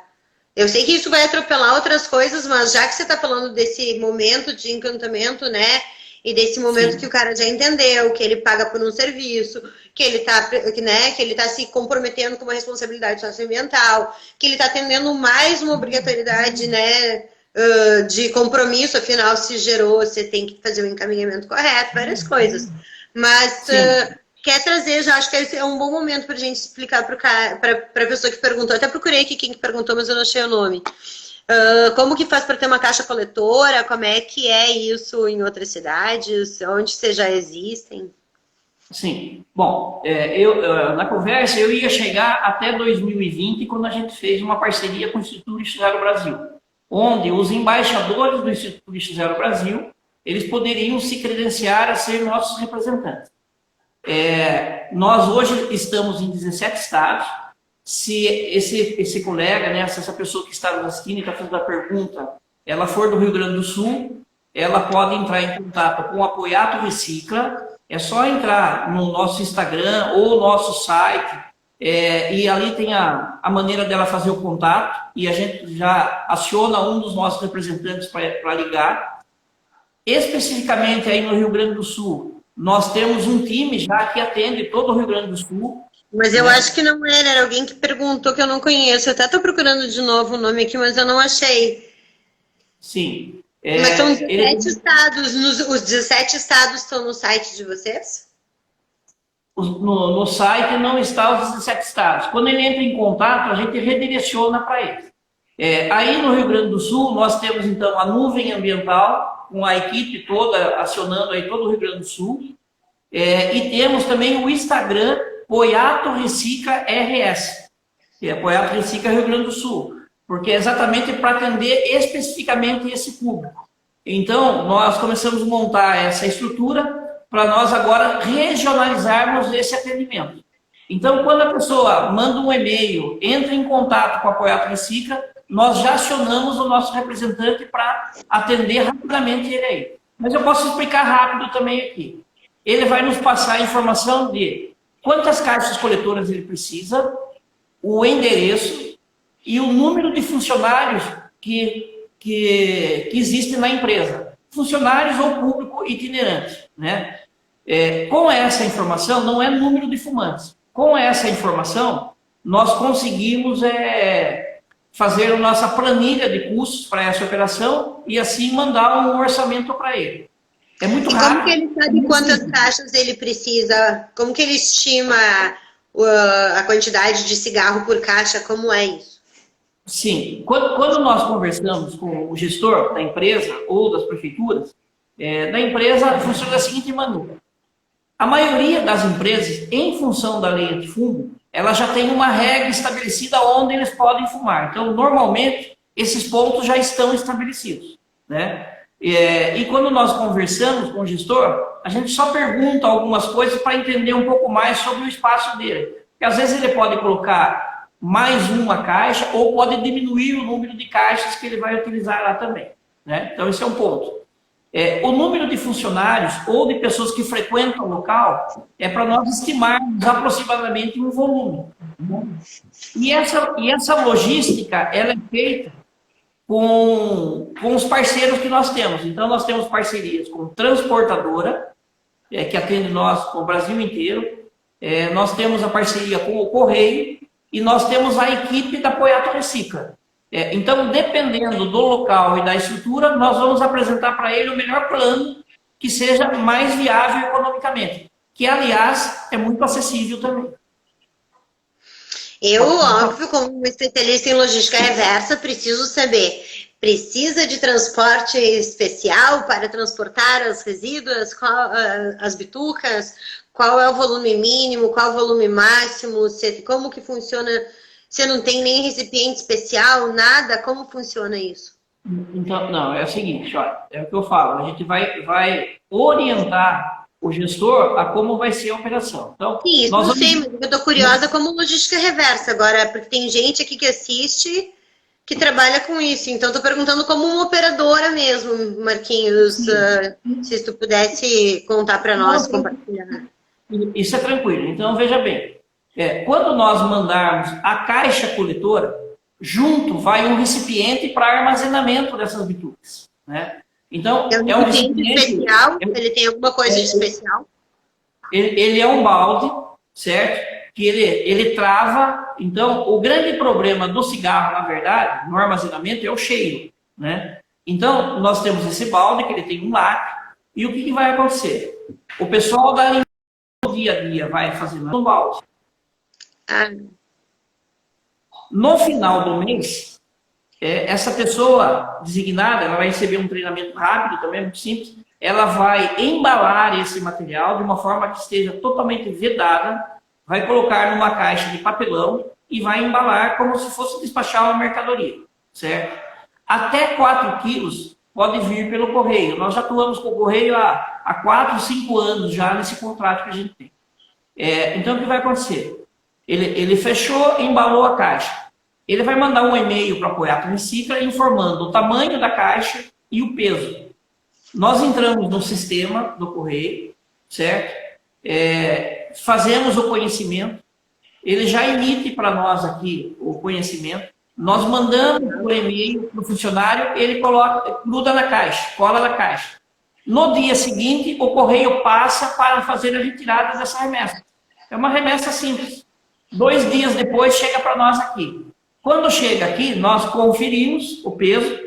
Eu sei que isso vai atropelar outras coisas, mas já que você está falando desse momento de encantamento, né? E desse momento que o cara já entendeu que ele paga por um serviço, que ele está, né, que ele tá se comprometendo com uma responsabilidade socioambiental, que ele está atendendo mais uma obrigatoriedade, né, de compromisso, afinal, se gerou, você tem que fazer o encaminhamento correto, várias coisas. Mas quer trazer, já acho que esse é um bom momento para a gente explicar para a pessoa que perguntou. Até procurei aqui quem que perguntou, mas eu não achei o nome. Como que faz para ter uma caixa coletora? Como é que é isso em outras cidades? Onde vocês já existem?
Sim. Bom, na conversa eu ia chegar até 2020, quando a gente fez uma parceria com o Instituto Lixo Zero Brasil, onde os embaixadores do Instituto Lixo Zero Brasil, eles poderiam se credenciar a ser nossos representantes. Nós hoje estamos em 17 estados. Se esse colega, né, se essa pessoa que está nos assistindo e está fazendo a pergunta, ela for do Rio Grande do Sul, ela pode entrar em contato com o Apoiato Recicla. É só entrar no nosso Instagram ou nosso site, e ali tem a maneira dela fazer o contato, e a gente já aciona um dos nossos representantes para ligar. Especificamente aí no Rio Grande do Sul, nós temos um time já que atende todo o Rio Grande do Sul.
Mas eu acho que não era alguém que perguntou que eu não conheço. Eu até estou procurando de novo o nome aqui, mas eu não achei.
Sim.
Mas são 17 estados. Os 17 estados estão no site de vocês?
No site não está os 17 estados. Quando ele entra em contato, a gente redireciona para ele. Aí no Rio Grande do Sul, nós temos então a nuvem ambiental, com a equipe toda acionando aí todo o Rio Grande do Sul. E temos também o Instagram, Poiato Recicla RS, que é Poiato Recicla Rio Grande do Sul, porque é exatamente para atender especificamente esse público. Então, nós começamos a montar essa estrutura para nós agora regionalizarmos esse atendimento. Então, quando a pessoa manda um e-mail, entra em contato com a Poiato Recicla, nós já acionamos o nosso representante para atender rapidamente ele aí. Mas eu posso explicar rápido também aqui. Ele vai nos passar a informação de quantas caixas coletoras ele precisa, o endereço e o número de funcionários que existem na empresa. Funcionários ou público itinerante, né? Com essa informação, não é número de fumantes. Com essa informação, nós conseguimos fazer a nossa planilha de custos para essa operação e assim mandar um orçamento para ele. É muito rápido.
Como que ele sabe quantas caixas ele precisa? Como que ele estima a quantidade de cigarro por caixa? Como é isso?
Sim. Quando nós conversamos com o gestor da empresa ou das prefeituras, da empresa funciona da seguinte maneira. A maioria das empresas, em função da lei antifumo, ela já tem uma regra estabelecida onde eles podem fumar. Então, normalmente, esses pontos já estão estabelecidos, né? E quando nós conversamos com o gestor, a gente só pergunta algumas coisas para entender um pouco mais sobre o espaço dele. Porque às vezes ele pode colocar mais uma caixa ou pode diminuir o número de caixas que ele vai utilizar lá também, né? Então esse é um ponto. O número de funcionários ou de pessoas que frequentam o local é para nós estimarmos aproximadamente um volume. E essa logística ela é feita com os parceiros que nós temos. Então, nós temos parcerias com transportadora, que atende nós com o Brasil inteiro. Nós temos a parceria com o Correio e nós temos a equipe da Poiato Recicla. Então, dependendo do local e da estrutura, nós vamos apresentar para ele o melhor plano que seja mais viável economicamente, que, aliás, é muito acessível também.
Eu, óbvio, como especialista em logística reversa, preciso saber, precisa de transporte especial para transportar as resíduos, as bitucas? Qual é o volume mínimo, qual é o volume máximo? Como que funciona? Você não tem nem recipiente especial, nada? Como funciona isso?
Então, não, é o seguinte, olha, é o que eu falo, a gente vai orientar o gestor a como vai ser a operação. Então,
isso, não sei, mas eu estou curiosa como logística reversa agora, porque tem gente aqui que assiste que trabalha com isso. Então, estou perguntando como uma operadora mesmo, Marquinhos, se tu pudesse contar para nós, compartilhar.
Isso é tranquilo. Então, veja bem, quando nós mandarmos a caixa coletora, junto vai um recipiente para armazenamento dessas bitucas, né? Então,
é um recipiente especial? Ele tem alguma coisa de especial?
Ele é um balde, certo? Que ele trava. Então, o grande problema do cigarro, na verdade, no armazenamento, é o cheiro, né? Então, nós temos esse balde, que ele tem um lacre, e o que vai acontecer? O pessoal da limpeza no dia a dia vai fazer no balde. No final do mês, essa pessoa designada, ela vai receber um treinamento rápido, também muito simples, ela vai embalar esse material de uma forma que esteja totalmente vedada, vai colocar numa caixa de papelão e vai embalar como se fosse despachar uma mercadoria, certo? Até 4 quilos pode vir pelo correio. Nós já atuamos com o correio há 4, 5 anos já nesse contrato que a gente tem. Então, o que vai acontecer? Ele fechou, embalou a caixa. Ele vai mandar um e-mail para a Poiato Recicla informando o tamanho da caixa e o peso. Nós entramos no sistema do correio, certo? Fazemos o conhecimento, ele já emite para nós aqui o conhecimento, nós mandamos o e-mail para o funcionário, ele gruda na caixa, cola na caixa. No dia seguinte, o correio passa para fazer a retirada dessa remessa. É uma remessa simples. 2 dias depois chega para nós aqui. Quando chega aqui, nós conferimos o peso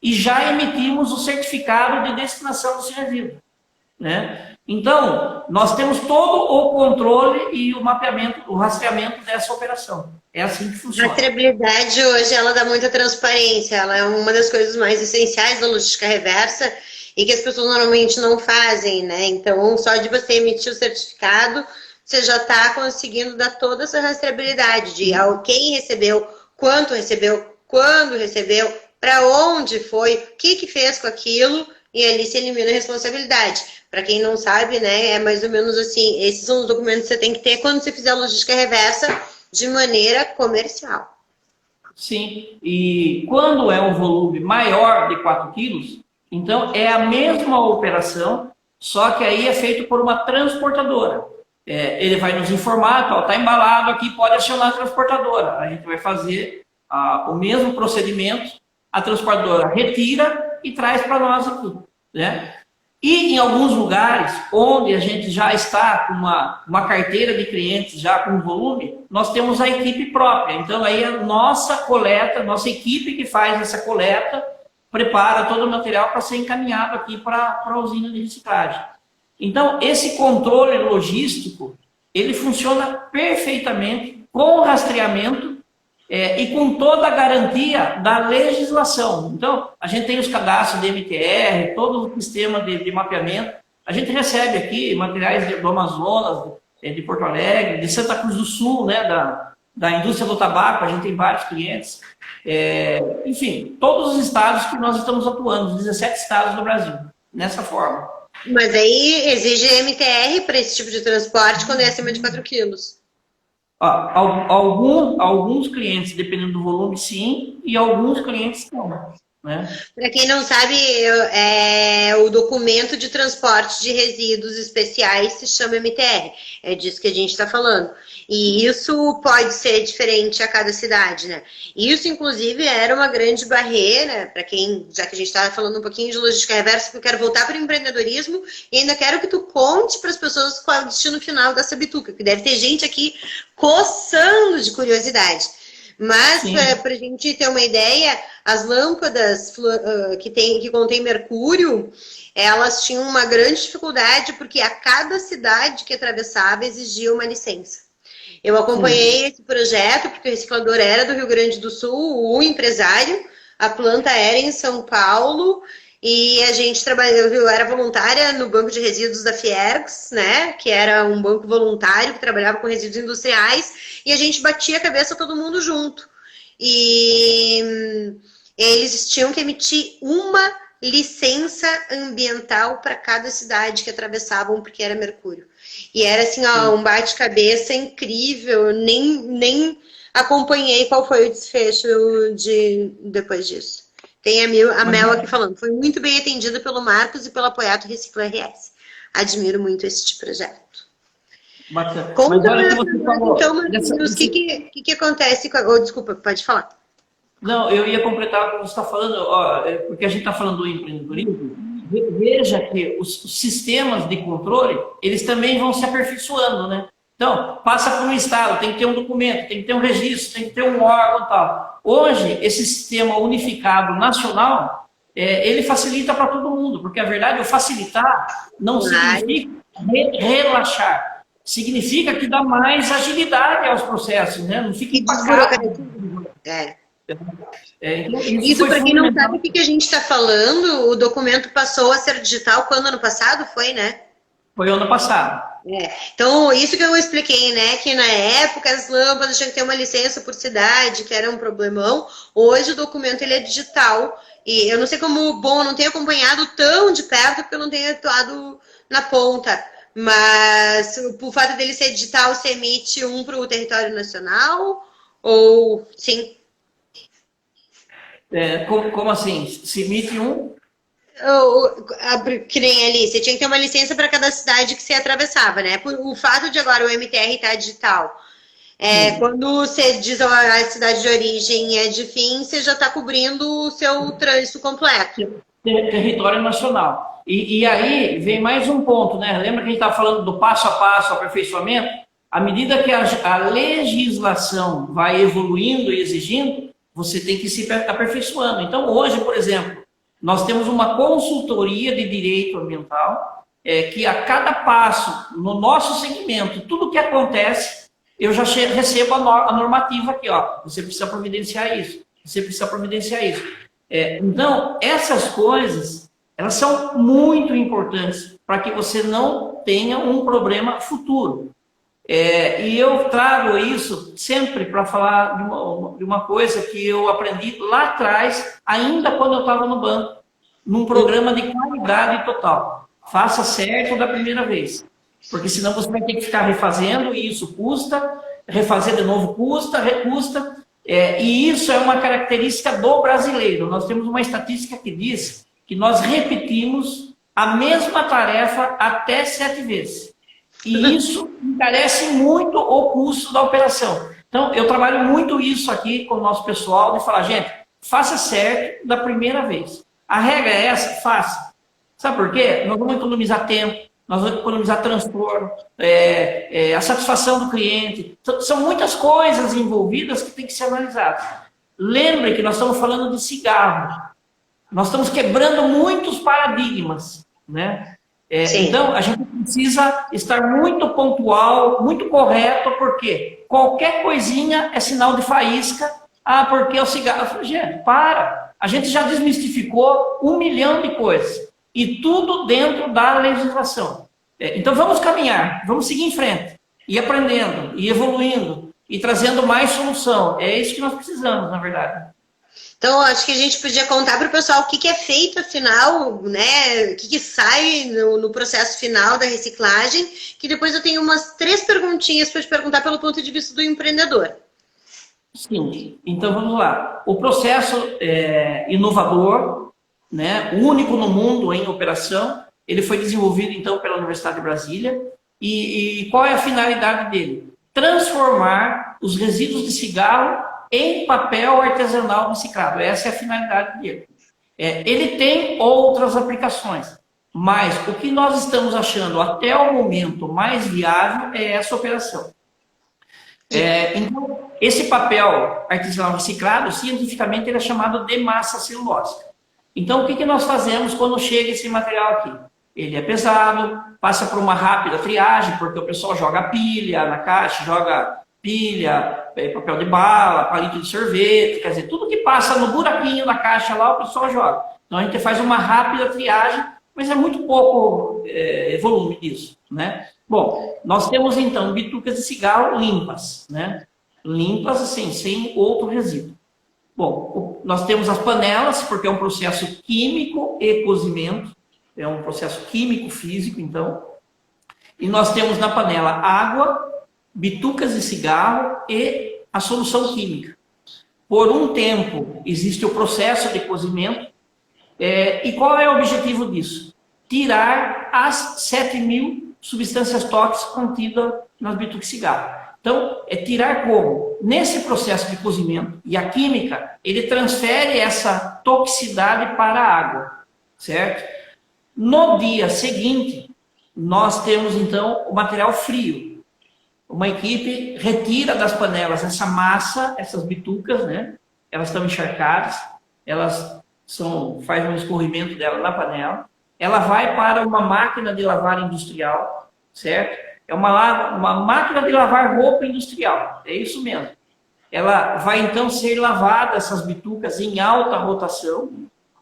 e já emitimos o certificado de destinação do resíduo, né? Então, nós temos todo o controle e o mapeamento, o rastreamento dessa operação. É assim que funciona. A
rastreabilidade hoje, ela dá muita transparência. Ela é uma das coisas mais essenciais da logística reversa e que as pessoas normalmente não fazem, né? Então, só de você emitir o certificado, você já está conseguindo dar toda essa rastreabilidade de quem recebeu, quanto recebeu, quando recebeu, para onde foi, o que fez com aquilo, e ali se elimina a responsabilidade. Para quem não sabe, né, é mais ou menos assim, esses são os documentos que você tem que ter quando você fizer a logística reversa de maneira comercial.
Sim, e quando é um volume maior de 4 quilos, então é a mesma operação, só que aí é feito por uma transportadora. Ele vai nos informar, está embalado aqui, pode acionar a transportadora. A gente vai fazer o mesmo procedimento, a transportadora retira e traz para nós aqui, né? E em alguns lugares onde a gente já está com uma carteira de clientes já com volume, nós temos a equipe própria. Então aí a nossa coleta, nossa equipe que faz essa coleta, prepara todo o material para ser encaminhado aqui para a usina de reciclagem. Então esse controle logístico, ele funciona perfeitamente com rastreamento e com toda a garantia da legislação. Então, a gente tem os cadastros de MTR, todo o sistema de mapeamento. A gente recebe aqui materiais do Amazonas, de Porto Alegre, de Santa Cruz do Sul, né, da indústria do tabaco, a gente tem vários clientes. Enfim, todos os estados que nós estamos atuando, os 17 estados do Brasil, nessa forma.
Mas aí exige MTR para esse tipo de transporte quando é acima de 4 quilos.
Alguns clientes, dependendo do volume, sim, e alguns clientes não. Né?
Para quem não sabe, o documento de transporte de resíduos especiais se chama MTR. É disso que a gente está falando. E isso pode ser diferente a cada cidade, né? Isso, inclusive, era uma grande barreira para quem, já que a gente estava falando um pouquinho de logística reversa, porque eu quero voltar para o empreendedorismo e ainda quero que tu conte para as pessoas qual é o destino final dessa bituca, que deve ter gente aqui coçando de curiosidade. Mas, para a gente ter uma ideia, as lâmpadas que contém mercúrio, elas tinham uma grande dificuldade porque a cada cidade que atravessava exigia uma licença. Eu acompanhei esse projeto porque o reciclador era do Rio Grande do Sul, o empresário, a planta era em São Paulo e a gente trabalhou, eu era voluntária no banco de resíduos da Fiergs, né, que era um banco voluntário que trabalhava com resíduos industriais e a gente batia a cabeça todo mundo junto. E eles tinham que emitir uma licença ambiental para cada cidade que atravessavam porque era mercúrio. E era assim, um bate-cabeça incrível, nem acompanhei qual foi o desfecho depois disso. Tem a Mel aqui falando, foi muito bem atendida pelo Marcos e pelo Apoiato Recicla RS. Admiro muito este projeto.
Bacana.
Conta
Mas olha o que você falou.
então, Marquinhos, o que acontece com a... Oh, desculpa, pode falar.
Não, eu ia completar o que você está falando, ó, porque a gente está falando do empreendedorismo. Veja que os sistemas de controle, eles também vão se aperfeiçoando, né? Então, passa por um estado, tem que ter um documento, tem que ter um registro, tem que ter um órgão e tal. Hoje, esse sistema unificado nacional, ele facilita para todo mundo, porque a verdade, o facilitar não significa relaxar. Significa que dá mais agilidade aos processos, né? Não fica empacado.
Então, isso para quem não sabe o que a gente está falando, o documento passou a ser digital quando ano passado foi, né?
Foi ano passado.
Então, isso que eu expliquei, né? Que na época as lâmpadas tinham que ter uma licença por cidade, que era um problemão. Hoje o documento ele é digital. E eu não sei como, bom, eu não tenho acompanhado tão de perto, porque eu não tenho atuado na ponta. Mas o fato dele ser digital, você emite um para o território nacional? Ou sim?
Como assim? Se emite um?
Que nem ali, você tinha que ter uma licença para cada cidade que você atravessava, né? O fato de agora o MTR estar digital, quando você diz a cidade de origem é de fim, você já está cobrindo o seu trânsito completo.
Território nacional. E aí vem mais um ponto, né? Lembra que a gente estava falando do passo a passo, aperfeiçoamento? À medida que a legislação vai evoluindo e exigindo, você tem que se aperfeiçoando. Então, hoje, por exemplo, nós temos uma consultoria de direito ambiental, que a cada passo, no nosso segmento, tudo que acontece, eu já recebo a normativa aqui, ó. Você precisa providenciar isso, você precisa providenciar isso. Então, essas coisas, elas são muito importantes para que você não tenha um problema futuro. E eu trago isso sempre para falar de uma coisa que eu aprendi lá atrás, ainda quando eu estava no banco, num programa de qualidade total. Faça certo da primeira vez, porque senão você vai ter que ficar refazendo e isso custa, refazer de novo custa, recusta, e isso é uma característica do brasileiro. Nós temos uma estatística que diz que nós repetimos a mesma tarefa até 7 vezes. E isso encarece muito o custo da operação. Então, eu trabalho muito isso aqui com o nosso pessoal, de falar, gente, faça certo da primeira vez. A regra é essa, faça. Sabe por quê? Nós vamos economizar tempo, nós vamos economizar transtorno, a satisfação do cliente. São muitas coisas envolvidas que tem que ser analisadas. Lembre que nós estamos falando de cigarro. Nós estamos quebrando muitos paradigmas, né? Então, a gente precisa estar muito pontual, muito correto, porque qualquer coisinha é sinal de faísca. Porque o cigarro... Eu falei, gente, para. A gente já desmistificou 1 milhão de coisas. E tudo dentro da legislação. Então, vamos caminhar, vamos seguir em frente. E aprendendo, e evoluindo, e trazendo mais solução. É isso que nós precisamos, na verdade.
Então, acho que a gente podia contar para o pessoal o que é feito, afinal, né? O que sai no processo final da reciclagem, que depois eu tenho umas 3 perguntinhas para te perguntar pelo ponto de vista do empreendedor.
Sim, então vamos lá. O processo inovador, né, único no mundo em operação, ele foi desenvolvido então pela Universidade de Brasília. E qual é a finalidade dele? Transformar os resíduos de cigarro em papel artesanal reciclado. Essa é a finalidade dele. Ele tem outras aplicações, mas o que nós estamos achando até o momento mais viável é essa operação. Então, esse papel artesanal reciclado, cientificamente, ele é chamado de massa celulósica. Então, o que nós fazemos quando chega esse material aqui? Ele é pesado, passa por uma rápida triagem, porque o pessoal joga pilha na caixa, joga pilha, papel de bala, palito de sorvete, quer dizer, tudo que passa no buraquinho da caixa lá, o pessoal joga. Então, a gente faz uma rápida triagem, mas é muito pouco volume disso, né? Bom, nós temos, então, bitucas de cigarro limpas, né? Limpas, assim, sem outro resíduo. Bom, nós temos as panelas, porque é um processo químico e cozimento, é um processo químico-físico, então. E nós temos na panela água, bitucas de cigarro e a solução química. Por um tempo, existe o processo de cozimento. E qual é o objetivo disso? Tirar as 7.000 substâncias tóxicas contidas nas bitucas de cigarro. Então, é tirar como? Nesse processo de cozimento, e a química, ele transfere essa toxicidade para a água, certo? No dia seguinte, nós temos, então, o material frio. Uma equipe retira das panelas essa massa, essas bitucas, né? Elas estão encharcadas, faz um escorrimento dela na panela. Ela vai para uma máquina de lavar industrial, certo? É uma máquina de lavar roupa industrial, é isso mesmo. Ela vai então ser lavada, essas bitucas, em alta rotação,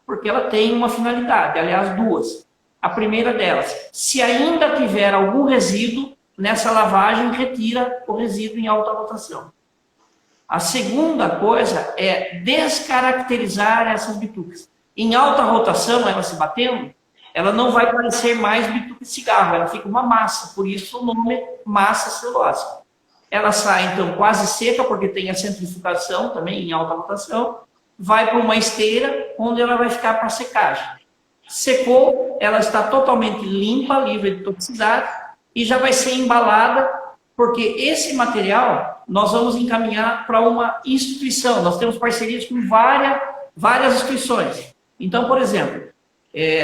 porque ela tem uma finalidade, aliás, duas. A primeira delas, se ainda tiver algum resíduo, nessa lavagem retira o resíduo em alta rotação. A segunda coisa é descaracterizar essas bitucas. Em alta rotação, ela se batendo, ela não vai parecer mais bituca de cigarro, ela fica uma massa, por isso o nome massa celulósica. Ela sai, então, quase seca, porque tem a centrifugação também em alta rotação, vai para uma esteira, onde ela vai ficar para secagem. Secou, ela está totalmente limpa, livre de toxicidade, e já vai ser embalada, porque esse material nós vamos encaminhar para uma instituição. Nós temos parcerias com várias instituições. Então, por exemplo,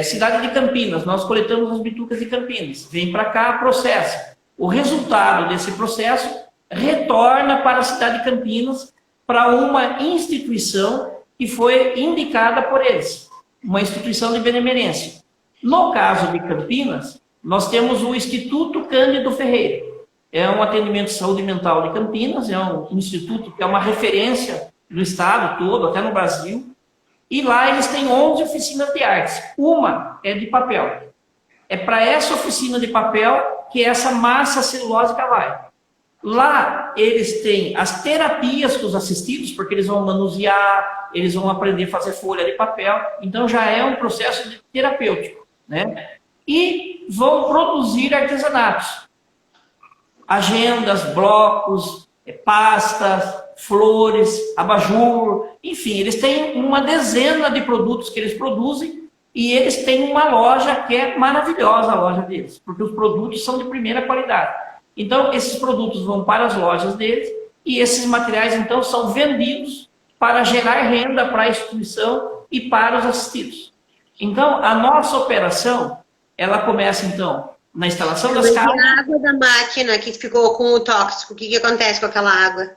cidade de Campinas, nós coletamos as bitucas de Campinas, vem para cá, processa. O resultado desse processo retorna para a cidade de Campinas, para uma instituição que foi indicada por eles, uma instituição de benemerência. No caso de Campinas, nós temos o Instituto Cândido Ferreira. É um atendimento de saúde mental de Campinas, é um instituto que é uma referência no estado todo, até no Brasil. E lá eles têm 11 oficinas de artes. Uma é de papel. É para essa oficina de papel que essa massa celulósica vai. Lá eles têm as terapias com os assistidos, porque eles vão manusear, eles vão aprender a fazer folha de papel. Então já é um processo terapêutico, né? E vão produzir artesanatos. Agendas, blocos, pastas, flores, abajur, enfim, eles têm uma dezena de produtos que eles produzem e eles têm uma loja que é maravilhosa, a loja deles, porque os produtos são de primeira qualidade. Então, esses produtos vão para as lojas deles e esses materiais, então, são vendidos para gerar renda para a instituição e para os assistidos. Então, a nossa operação, ela começa, então, na instalação das casas.
E a água da máquina que ficou com o tóxico, o que acontece com aquela água?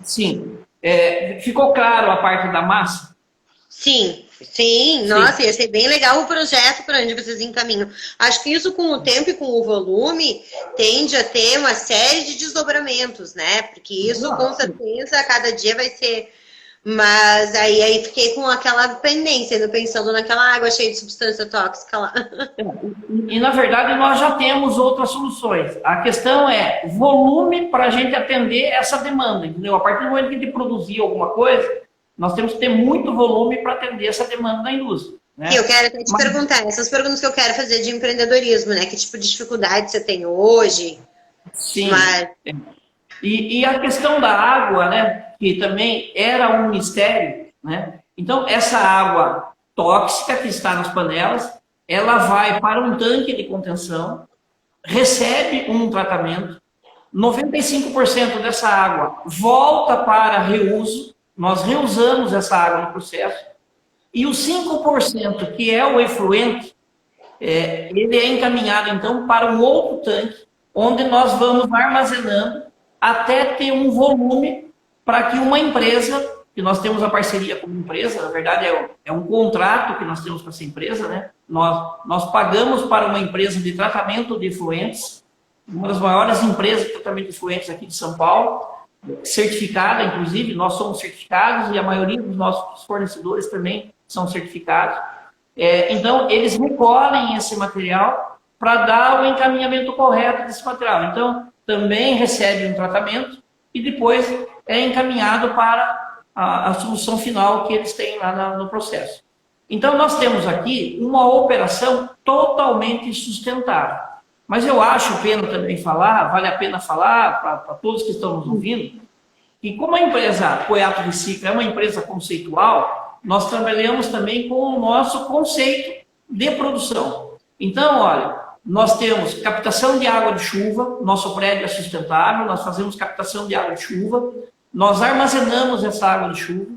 Sim. Ficou claro a parte da massa?
Sim. Nossa, ia ser bem legal o projeto para onde vocês encaminham. Acho que isso, com o tempo e com o volume, tende a ter uma série de desdobramentos, né? Porque isso, com certeza, a cada dia vai ser... Mas aí fiquei com aquela pendência, pensando naquela água cheia de substância tóxica lá.
E, na verdade, nós já temos outras soluções. A questão é volume para a gente atender essa demanda, entendeu? A partir do momento que a gente produzir alguma coisa, nós temos que ter muito volume para atender essa demanda da indústria. Né?
E eu quero até te perguntar, essas perguntas que eu quero fazer de empreendedorismo, né? Que tipo de dificuldade você tem hoje?
Sim. E a questão da água, né? Que também era um mistério, né? Então, essa água tóxica que está nas panelas, ela vai para um tanque de contenção, recebe um tratamento, 95% dessa água volta para reuso, nós reusamos essa água no processo, e os 5% que é o efluente, ele é encaminhado, então, para um outro tanque, onde nós vamos armazenando até ter um volume para que uma empresa, que nós temos a parceria com uma empresa, na verdade é um contrato que nós temos com essa empresa, né? Nós pagamos para uma empresa de tratamento de efluentes, uma das maiores empresas de tratamento de efluentes aqui de São Paulo, certificada, inclusive, nós somos certificados e a maioria dos nossos fornecedores também são certificados. Então, eles recolhem esse material para dar o encaminhamento correto desse material. Então, também recebe um tratamento e depois é encaminhado para a solução final que eles têm lá no processo. Então, nós temos aqui uma operação totalmente sustentável. Mas eu acho pena também falar, vale a pena falar para todos que estão nos ouvindo, que como a empresa Poiato Recicla é uma empresa conceitual, nós trabalhamos também com o nosso conceito de produção. Então, olha, nós temos captação de água de chuva, nosso prédio é sustentável, nós fazemos captação de água de chuva, nós armazenamos essa água de chuva,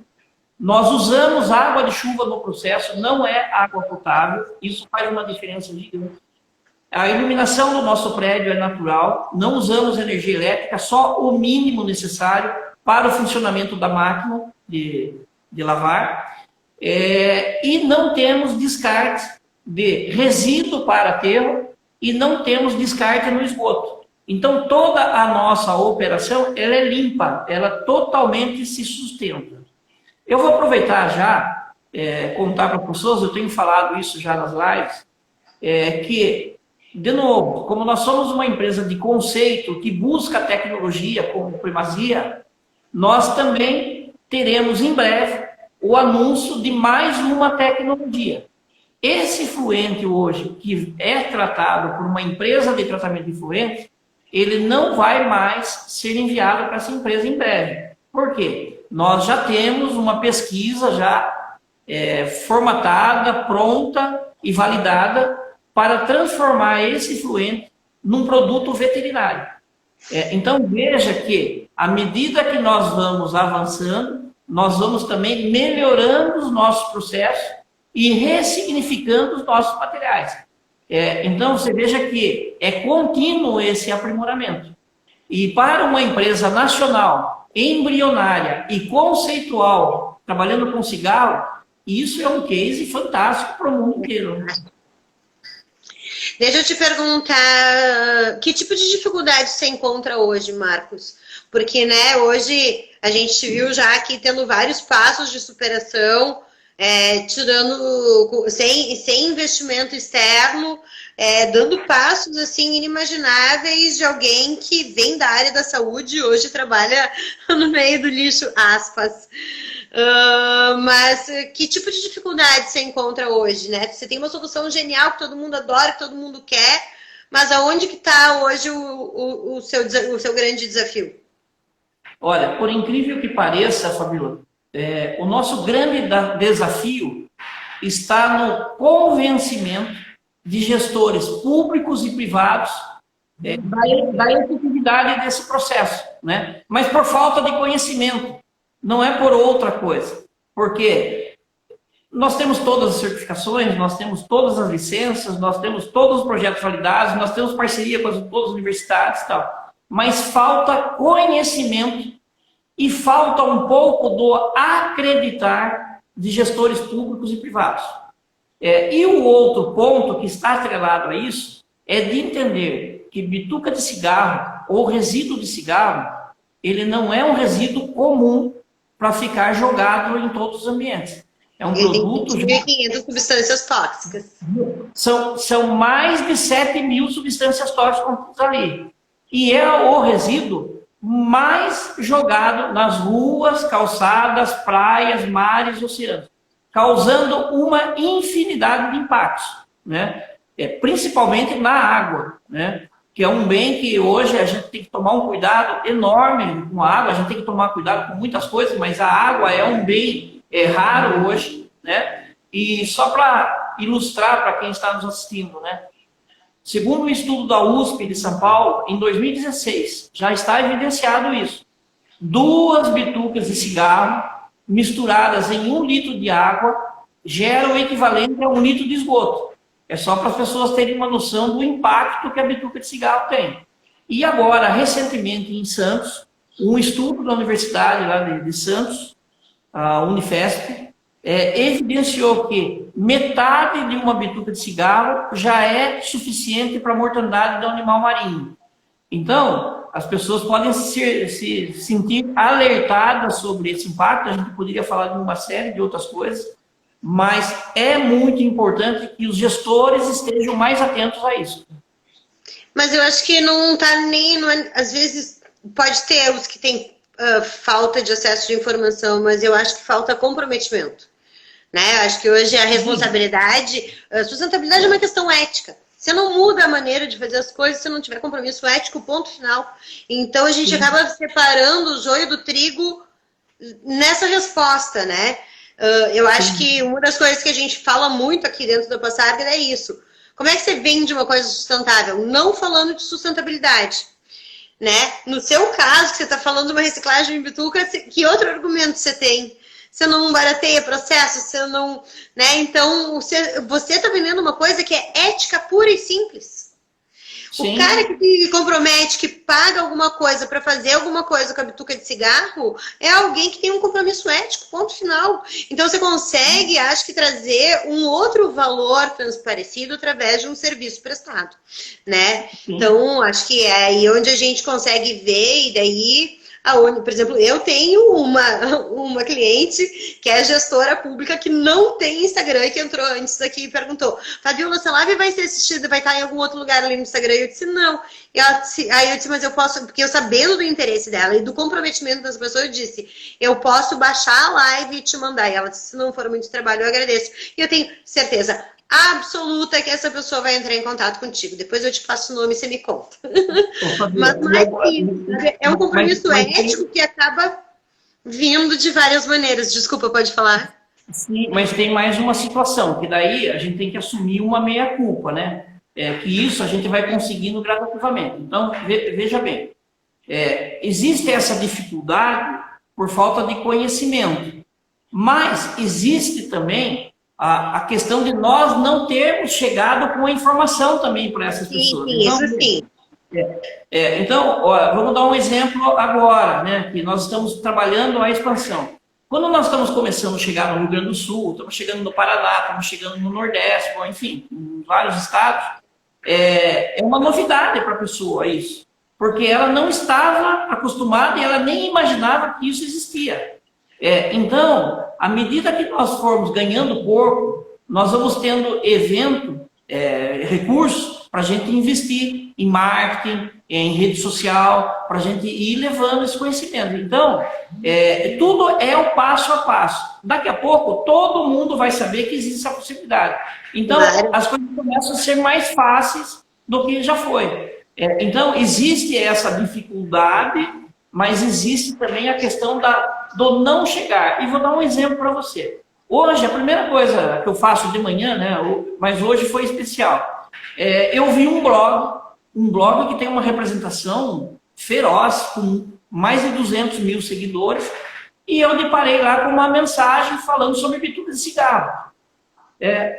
nós usamos água de chuva no processo, não é água potável, isso faz uma diferença gigante. A iluminação do nosso prédio é natural, não usamos energia elétrica, só o mínimo necessário para o funcionamento da máquina de lavar. E não temos descarte de resíduo para aterro e não temos descarte no esgoto. Então, toda a nossa operação ela é limpa, ela totalmente se sustenta. Eu vou aproveitar já, contar para as pessoas, eu tenho falado isso já nas lives, que, de novo, como nós somos uma empresa de conceito que busca a tecnologia como primazia, nós também teremos em breve o anúncio de mais uma tecnologia. Esse fluente hoje, que é tratado por uma empresa de tratamento de fluente, ele não vai mais ser enviado para essa empresa em breve. Por quê? Nós já temos uma pesquisa já formatada, pronta e validada para transformar esse fluente num produto veterinário. Então veja que, à medida que nós vamos avançando, nós vamos também melhorando os nossos processos e ressignificando os nossos materiais. Então você veja que é contínuo esse aprimoramento. E para uma empresa nacional, embrionária e conceitual, trabalhando com cigarro, isso é um case fantástico para o mundo inteiro, né?
Deixa eu te perguntar, que tipo de dificuldade você encontra hoje, Marcos? Porque, né, hoje a gente viu já aqui tendo vários passos de superação, sem investimento externo, dando passos assim inimagináveis de alguém que vem da área da saúde e hoje trabalha no meio do lixo, aspas. Mas que tipo de dificuldade você encontra hoje, né? Você tem uma solução genial que todo mundo adora, que todo mundo quer, mas aonde que está hoje o seu grande desafio?
Olha, por incrível que pareça, Fabíola, o nosso grande desafio está no convencimento de gestores públicos e privados da efetividade desse processo, né? Mas por falta de conhecimento, não é por outra coisa. Porque nós temos todas as certificações, nós temos todas as licenças, nós temos todos os projetos validados, nós temos parceria com todas as universidades e tal. Mas falta conhecimento e falta um pouco do acreditar de gestores públicos e privados. E o outro ponto que está atrelado a isso é de entender que bituca de cigarro ou resíduo de cigarro, ele não é um resíduo comum para ficar jogado em todos os ambientes. É um produto...
Tem 500 substâncias tóxicas.
São mais de 7.000 substâncias tóxicas ali. E é o resíduo mais jogado nas ruas, calçadas, praias, mares, oceanos, causando uma infinidade de impactos, né? Principalmente na água, né? Que é um bem que hoje a gente tem que tomar um cuidado enorme com a água, a gente tem que tomar cuidado com muitas coisas, mas a água é um bem raro hoje, né? E só para ilustrar para quem está nos assistindo, né? Segundo um estudo da USP de São Paulo, em 2016, já está evidenciado isso. 2 bitucas de cigarro misturadas em 1 litro de água geram o equivalente a 1 litro de esgoto. É só para as pessoas terem uma noção do impacto que a bituca de cigarro tem. E agora, recentemente, em Santos, um estudo da Universidade lá de Santos, a Unifesp, evidenciou que metade de uma bituca de cigarro já é suficiente para a mortandade do animal marinho. Então, as pessoas podem se sentir alertadas sobre esse impacto. A gente poderia falar de uma série de outras coisas, mas é muito importante que os gestores estejam mais atentos a isso.
Mas eu acho que não está nem... às vezes pode ter os que têm falta de acesso de informação, mas eu acho que falta comprometimento. Né? Eu acho que hoje a responsabilidade... A sustentabilidade é uma questão ética. Você não muda a maneira de fazer as coisas se não tiver compromisso ético, ponto final. Então a gente acaba separando o joio do trigo nessa resposta, né? Eu acho que uma das coisas que a gente fala muito aqui dentro da Passarga é isso. Como é que você vende uma coisa sustentável? Não falando de sustentabilidade, né? No seu caso, que você está falando de uma reciclagem em bituca, que outro argumento você tem? Você não barateia processo, você não... né? Então, você está vendendo uma coisa que é ética pura e simples. Sim. O cara que se compromete, que paga alguma coisa para fazer alguma coisa com a bituca de cigarro, é alguém que tem um compromisso ético, ponto final. Então você consegue, acho que, trazer um outro valor transparecido através de um serviço prestado, né? Sim. Então, acho que é aí onde a gente consegue ver, e daí... por exemplo, eu tenho uma cliente que é gestora pública que não tem Instagram e que entrou antes aqui e perguntou: Fabiola, essa live vai ser assistida, vai estar em algum outro lugar ali no Instagram? Eu disse, não. Aí eu disse, mas eu posso, porque eu sabendo do interesse dela e do comprometimento das pessoas, eu disse, eu posso baixar a live e te mandar. E ela disse, se não for muito trabalho, eu agradeço. E eu tenho certeza absoluta que essa pessoa vai entrar em contato contigo. Depois eu te passo o nome e você me conta. Mas é um compromisso ético que acaba vindo de várias maneiras. Desculpa, pode falar?
Sim, mas tem mais uma situação, que daí a gente tem que assumir uma meia-culpa, né? Que isso a gente vai conseguindo gradativamente. Então, veja bem, existe essa dificuldade por falta de conhecimento, mas existe também a questão de nós não termos chegado com a informação também para essas pessoas.
Sim, então, isso sim.
Então, vamos dar um exemplo agora, né? Que nós estamos trabalhando a expansão. Quando nós estamos começando a chegar no Rio Grande do Sul, estamos chegando no Paraná, estamos chegando no Nordeste, enfim, em vários estados, é uma novidade para a pessoa isso. Porque ela não estava acostumada e ela nem imaginava que isso existia. Então, à medida que nós formos ganhando corpo, nós vamos tendo recursos para a gente investir em marketing, em rede social, para a gente ir levando esse conhecimento. Então, tudo é o passo a passo. Daqui a pouco, todo mundo vai saber que existe essa possibilidade. Então, as coisas começam a ser mais fáceis do que já foi. Então, existe essa dificuldade, mas existe também a questão do não chegar. E vou dar um exemplo para você. Hoje, a primeira coisa que eu faço de manhã, né, mas hoje foi especial, eu vi um blog que tem uma representação feroz, com mais de 200 mil seguidores, e eu deparei lá com uma mensagem falando sobre bituca de cigarro.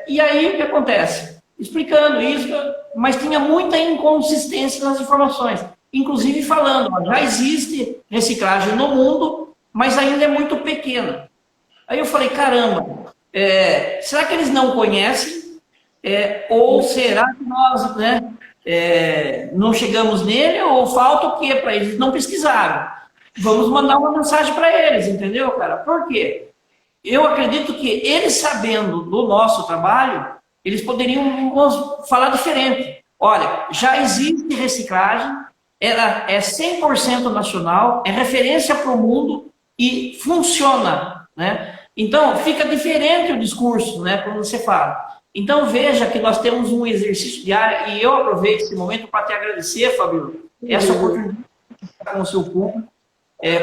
E aí, o que acontece? Explicando isso, mas tinha muita inconsistência nas informações. Inclusive falando, já existe reciclagem no mundo, mas ainda é muito pequena. Aí eu falei, caramba, será que eles não conhecem? Ou será que nós não chegamos nele? Ou falta o quê para eles? Não pesquisaram. Vamos mandar uma mensagem para eles, entendeu, cara? Por quê? Eu acredito que eles sabendo do nosso trabalho, eles poderiam falar diferente. Olha, já existe reciclagem, ela é 100% nacional, é referência para o mundo e funciona, né? Então, fica diferente o discurso, né, quando você fala. Então, veja que nós temos um exercício diário, e eu aproveito esse momento para te agradecer, Fabio, essa oportunidade de estar com o seu público.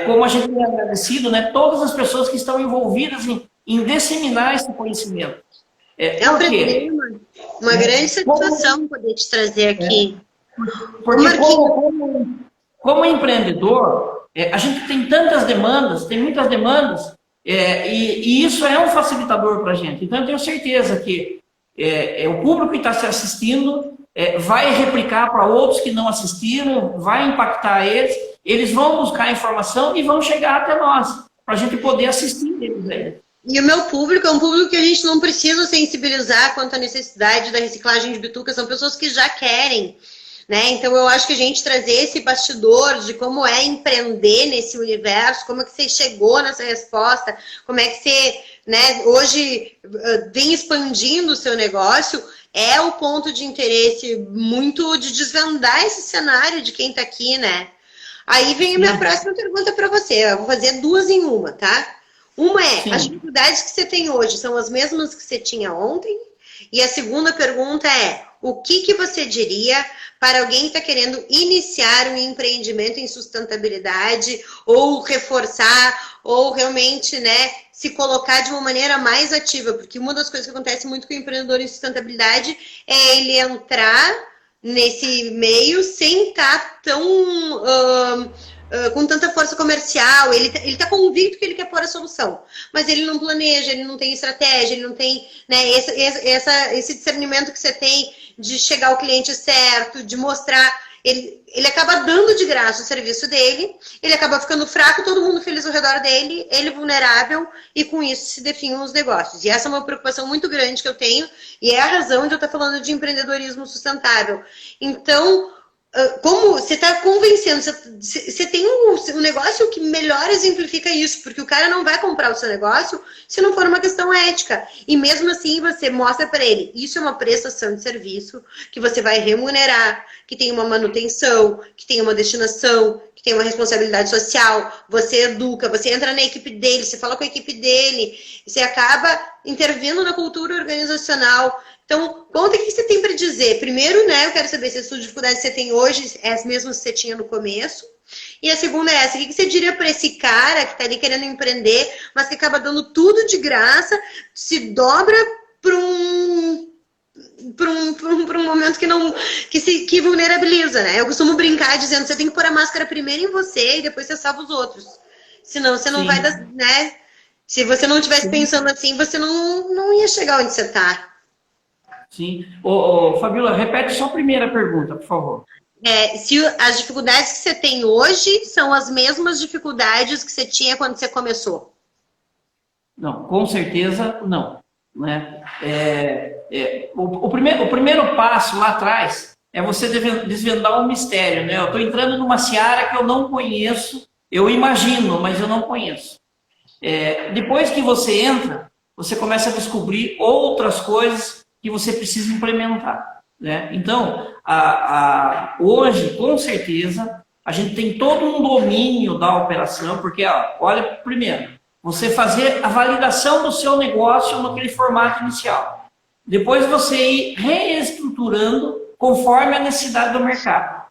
Como a gente tem agradecido, né, todas as pessoas que estão envolvidas em disseminar esse conhecimento.
É um prazer, uma grande satisfação poder te trazer aqui.
Porque como empreendedor, a gente tem tantas demandas, tem muitas demandas, e isso é um facilitador para a gente. Então, eu tenho certeza que o público que está se assistindo vai replicar para outros que não assistiram, vai impactar eles vão buscar informação e vão chegar até nós, para a gente poder assistir eles aí.
E o meu público é um público que a gente não precisa sensibilizar quanto à necessidade da reciclagem de bituca, são pessoas que já querem, né? Então eu acho que a gente trazer esse bastidor de como é empreender nesse universo, como é que você chegou nessa resposta, como é que você, né, hoje vem expandindo o seu negócio, é o ponto de interesse muito de desvendar esse cenário de quem está aqui, né? Aí vem a minha próxima pergunta para você, eu vou fazer duas em uma, tá? Uma as dificuldades que você tem hoje são as mesmas que você tinha ontem? E a segunda pergunta é, o que você diria para alguém que está querendo iniciar um empreendimento em sustentabilidade ou reforçar ou realmente, né, se colocar de uma maneira mais ativa? Porque uma das coisas que acontece muito com o empreendedor em sustentabilidade é ele entrar nesse meio sem estar tão com tanta força comercial, ele tá convicto que ele quer pôr a solução, mas ele não planeja, ele não tem estratégia, ele não tem, né, esse discernimento que você tem de chegar ao cliente certo, de mostrar, ele acaba dando de graça o serviço dele, ele acaba ficando fraco, todo mundo feliz ao redor dele, ele vulnerável, e com isso se definem os negócios. E essa é uma preocupação muito grande que eu tenho, e é a razão de eu estar falando de empreendedorismo sustentável. Então, como você está convencendo, você tem um negócio que melhor exemplifica isso, porque o cara não vai comprar o seu negócio se não for uma questão ética. E mesmo assim você mostra para ele, isso é uma prestação de serviço que você vai remunerar, que tem uma manutenção, que tem uma destinação, que tem uma responsabilidade social, você educa, você entra na equipe dele, você fala com a equipe dele, você acaba intervindo na cultura organizacional. Então, conta o que você tem para dizer. Primeiro, né, eu quero saber se as dificuldades que você tem hoje é as mesmas que você tinha no começo. E a segunda é essa, o que você diria para esse cara que está ali querendo empreender, mas que acaba dando tudo de graça, se dobra para um momento que vulnerabiliza, né? Eu costumo brincar dizendo, você tem que pôr a máscara primeiro em você e depois você salva os outros. Senão você não vai, né? Se você não estivesse pensando assim, você não ia chegar onde você está.
Sim. Fabíola, repete só a primeira pergunta, por favor.
Se as dificuldades que você tem hoje são as mesmas dificuldades que você tinha quando você começou?
Não, com certeza não. Né? O primeiro passo lá atrás é você desvendar um mistério. Né? Eu estou entrando numa seara que eu não conheço, eu imagino, mas eu não conheço. Depois que você entra, você começa a descobrir outras coisas que você precisa implementar. Né? Então, hoje, com certeza, a gente tem todo um domínio da operação, porque, olha, primeiro, você fazer a validação do seu negócio naquele formato inicial. Depois você ir reestruturando conforme a necessidade do mercado.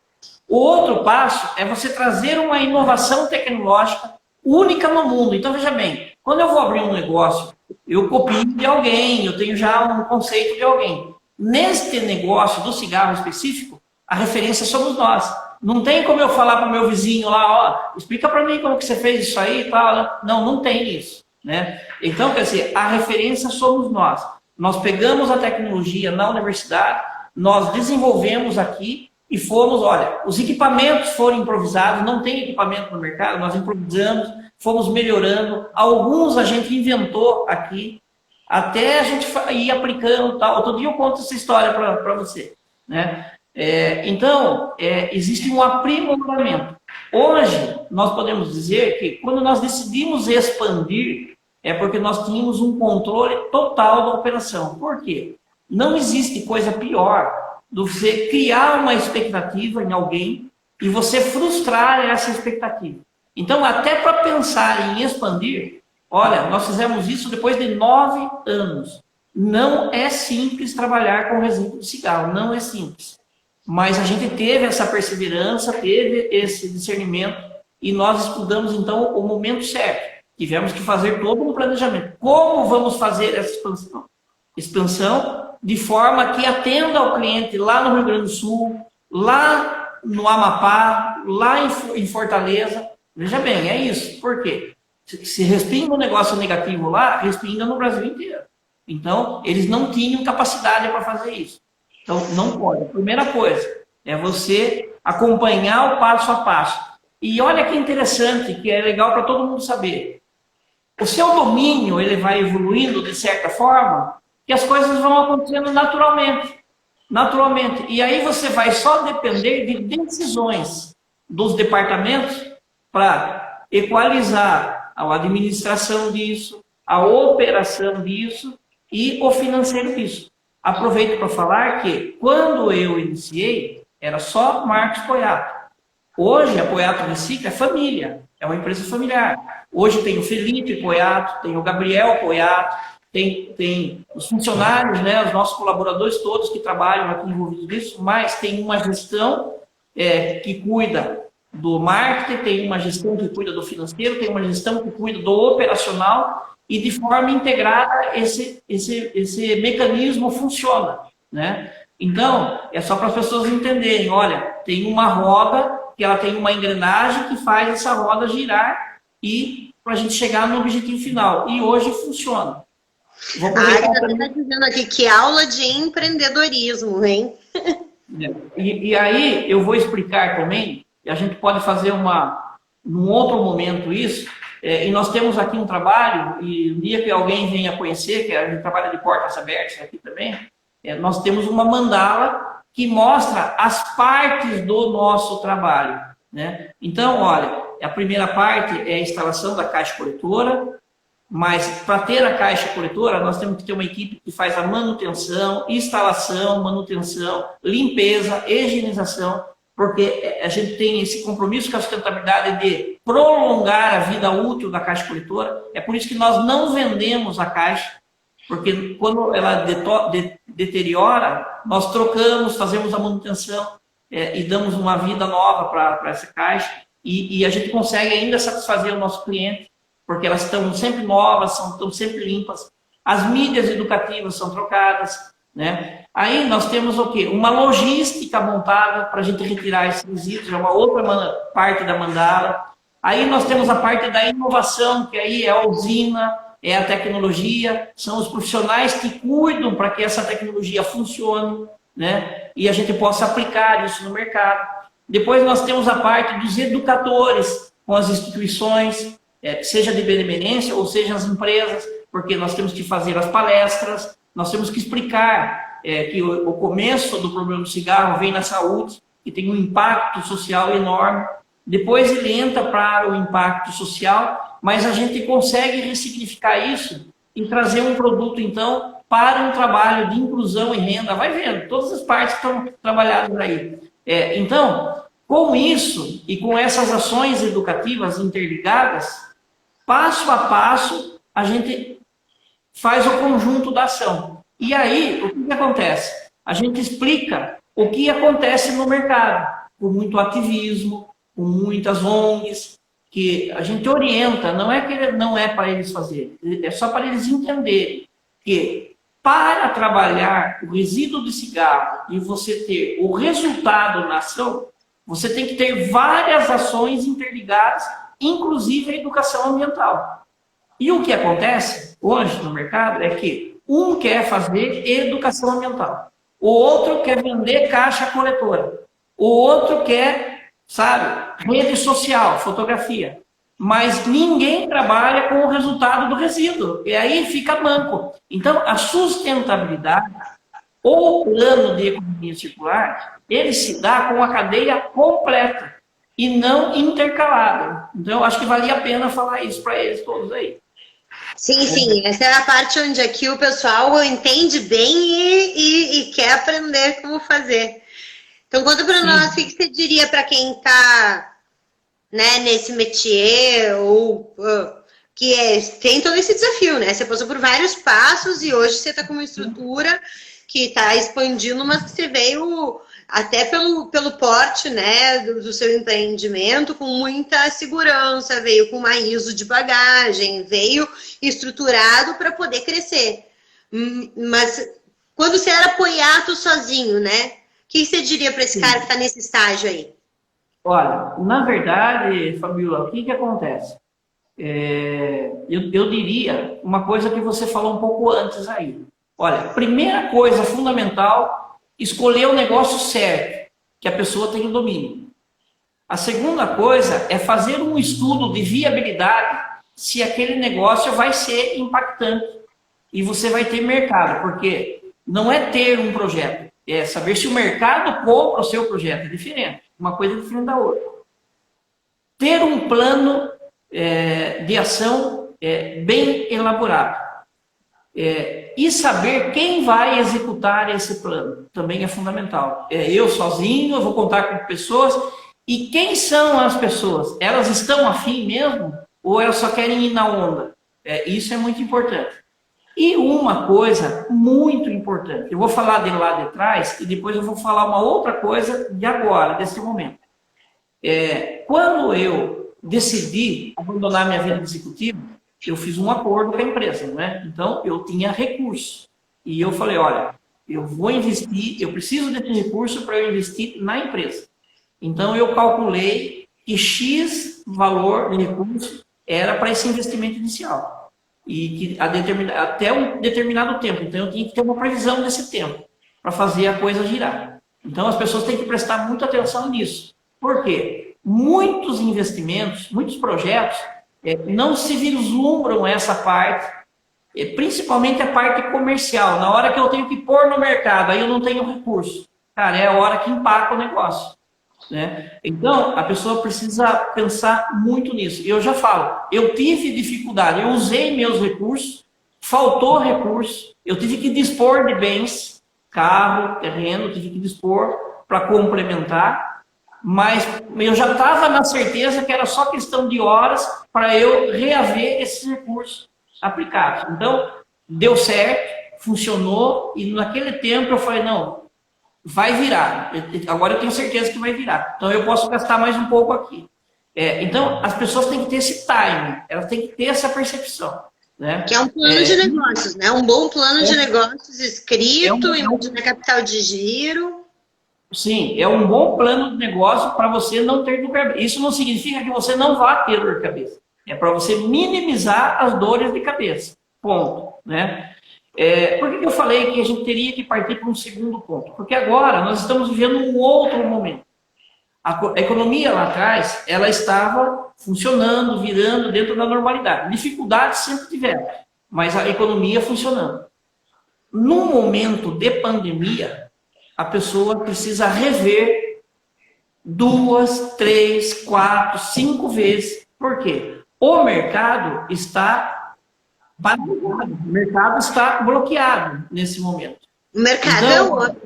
O outro passo é você trazer uma inovação tecnológica única no mundo. Então, veja bem, quando eu vou abrir um negócio, eu copio de alguém, eu tenho já um conceito de alguém. Neste negócio do cigarro específico, a referência somos nós. Não tem como eu falar para o meu vizinho lá, explica para mim como que você fez isso aí e tal. Não tem isso. Né? Então, quer dizer, a referência somos nós. Nós pegamos a tecnologia na universidade, nós desenvolvemos aqui e fomos, olha, os equipamentos foram improvisados, não tem equipamento no mercado, nós improvisamos, fomos melhorando, alguns a gente inventou aqui, até a gente ir aplicando tal. Outro dia eu conto essa história para você. Né? Então, existe um aprimoramento. Hoje, nós podemos dizer que quando nós decidimos expandir, é porque nós tínhamos um controle total da operação. Por quê? Não existe coisa pior do que você criar uma expectativa em alguém e você frustrar essa expectativa. Então, até para pensar em expandir, olha, nós fizemos isso depois de 9 anos. Não é simples trabalhar com resíduo de cigarro, não é simples. Mas a gente teve essa perseverança, teve esse discernimento e nós estudamos, então, o momento certo. Tivemos que fazer todo um planejamento. Como vamos fazer essa expansão? Expansão de forma que atenda ao cliente lá no Rio Grande do Sul, lá no Amapá, lá em Fortaleza. Veja bem, é isso. Por quê? Se respinga um negócio negativo lá, respinga no Brasil inteiro. Então, eles não tinham capacidade para fazer isso. Então, não pode. A primeira coisa é você acompanhar o passo a passo. E olha que interessante, que é legal para todo mundo saber. O seu domínio, ele vai evoluindo de certa forma, que as coisas vão acontecendo naturalmente. Naturalmente. E aí você vai só depender de decisões dos departamentos para equalizar a administração disso, a operação disso e o financeiro disso. Aproveito para falar que quando eu iniciei, era só Marcos Poiato. Hoje a Poiato Recicla é família, é uma empresa familiar. Hoje tem o Felipe Poiato, tem o Gabriel Poiato, tem os funcionários, né, os nossos colaboradores todos que trabalham aqui envolvidos nisso, mas tem uma gestão que cuida do marketing, tem uma gestão que cuida do financeiro, tem uma gestão que cuida do operacional e de forma integrada esse mecanismo funciona, né? Então, é só para as pessoas entenderem, olha, tem uma roda que ela tem uma engrenagem que faz essa roda girar e para a gente chegar no objetivo final. E hoje funciona.
A Agatha está dizendo aqui que aula de empreendedorismo, hein?
E aí eu vou explicar também, e a gente pode fazer num outro momento isso, e nós temos aqui um trabalho, e um dia que alguém venha conhecer, que a gente trabalha de portas abertas aqui também, nós temos uma mandala que mostra as partes do nosso trabalho, né? Então, olha, a primeira parte é a instalação da caixa coletora, mas para ter a caixa coletora, nós temos que ter uma equipe que faz a manutenção, instalação, manutenção, limpeza, higienização, porque a gente tem esse compromisso com a sustentabilidade de prolongar a vida útil da caixa coletora. É por isso que nós não vendemos a caixa, porque quando ela deteriora, nós trocamos, fazemos a manutenção e damos uma vida nova para essa caixa e a gente consegue ainda satisfazer o nosso cliente, porque elas estão sempre novas, estão sempre limpas. As mídias educativas são trocadas, né? Aí nós temos o quê? Uma logística montada para a gente retirar esses resíduos, é uma outra parte da mandala. Aí nós temos a parte da inovação, que aí é a usina, é a tecnologia, são os profissionais que cuidam para que essa tecnologia funcione, né? E a gente possa aplicar isso no mercado. Depois nós temos a parte dos educadores com as instituições, seja de benemerência ou seja as empresas, porque nós temos que fazer as palestras, nós temos que explicar que o começo do problema do cigarro vem na saúde, que tem um impacto social enorme. Depois ele entra para o impacto social, mas a gente consegue ressignificar isso e trazer um produto, então, para um trabalho de inclusão e renda. Vai vendo, todas as partes estão trabalhadas aí. Então, com isso e com essas ações educativas interligadas, passo a passo, a gente faz o conjunto da ação. E aí, o que acontece? A gente explica o que acontece no mercado, com muito ativismo, com muitas ONGs, que a gente orienta, não é que não é para eles fazerem, é só para eles entenderem que para trabalhar o resíduo de cigarro e você ter o resultado na ação, você tem que ter várias ações interligadas, inclusive a educação ambiental. E o que acontece hoje no mercado é que um quer fazer educação ambiental, o outro quer vender caixa coletora, o outro quer, sabe, rede social, fotografia. Mas ninguém trabalha com o resultado do resíduo. E aí fica manco. Então, a sustentabilidade, ou plano de economia circular, ele se dá com a cadeia completa e não intercalada. Então, eu acho que valia a pena falar isso para eles todos aí.
Sim, sim. Essa é a parte onde aqui o pessoal entende bem e quer aprender como fazer. Então, conta para nós, o que você diria para quem está, né, nesse métier, ou tem todo esse desafio, né? Você passou por vários passos e hoje você está com uma estrutura que está expandindo, mas que você veio até pelo porte, né, do seu empreendimento com muita segurança, veio com uma ISO de bagagem, veio estruturado para poder crescer. Mas quando você era apoiado sozinho, né? O que você diria para esse cara que está nesse estágio aí?
Olha, na verdade, Fabiola, o que acontece? Eu diria uma coisa que você falou um pouco antes aí. Olha, primeira coisa fundamental, escolher o negócio certo, que a pessoa tenha domínio. A segunda coisa é fazer um estudo de viabilidade se aquele negócio vai ser impactante e você vai ter mercado, porque não é ter um projeto, é saber se o mercado compra o seu projeto, é diferente. Uma coisa é diferente da outra. Ter um plano de ação bem elaborado. E saber quem vai executar esse plano também é fundamental. Eu sozinho, eu vou contar com pessoas. E quem são as pessoas? Elas estão afim mesmo? Ou elas só querem ir na onda? Isso é muito importante. E uma coisa muito importante, eu vou falar de lá de trás e depois eu vou falar uma outra coisa de agora, desse momento. Quando eu decidi abandonar minha vida de executivo, eu fiz um acordo com a empresa, né? Então eu tinha recurso. E eu falei, olha, eu vou investir, eu preciso desse recurso para eu investir na empresa. Então eu calculei que X valor de recurso era para esse investimento inicial. E que até um determinado tempo. Então eu tinha que ter uma previsão desse tempo para fazer a coisa girar. Então as pessoas têm que prestar muita atenção nisso. Por quê? Muitos investimentos, muitos projetos não se vislumbram essa parte, principalmente a parte comercial. Na hora que eu tenho que pôr no mercado, aí eu não tenho recurso. Cara, é a hora que empaca o negócio. Né? Então, a pessoa precisa pensar muito nisso. Eu já falo, eu tive dificuldade, eu usei meus recursos, faltou recurso, eu tive que dispor de bens, carro, terreno, tive que dispor para complementar, mas eu já estava na certeza que era só questão de horas para eu reaver esses recursos aplicados. Então, deu certo, funcionou, e naquele tempo eu falei, não, vai virar. Agora eu tenho certeza que vai virar. Então eu posso gastar mais um pouco aqui. Então as pessoas têm que ter esse time, elas têm que ter essa percepção. Né?
Que é um plano de negócios, né? Um bom plano de negócios escrito, imaginar capital de giro.
Sim, é um bom plano de negócio para você não ter dor de cabeça. Isso não significa que você não vá ter dor de cabeça. É para você minimizar as dores de cabeça. Ponto. Né? Por que eu falei que a gente teria que partir para um segundo ponto? Porque agora nós estamos vivendo um outro momento. A economia lá atrás, ela estava funcionando, virando dentro da normalidade. Dificuldades sempre tiveram, mas a economia funcionando. No momento de pandemia, a pessoa precisa rever 2, 3, 4, 5 vezes. Por quê? O mercado está paralisado, o mercado está bloqueado nesse momento.
O mercado
então,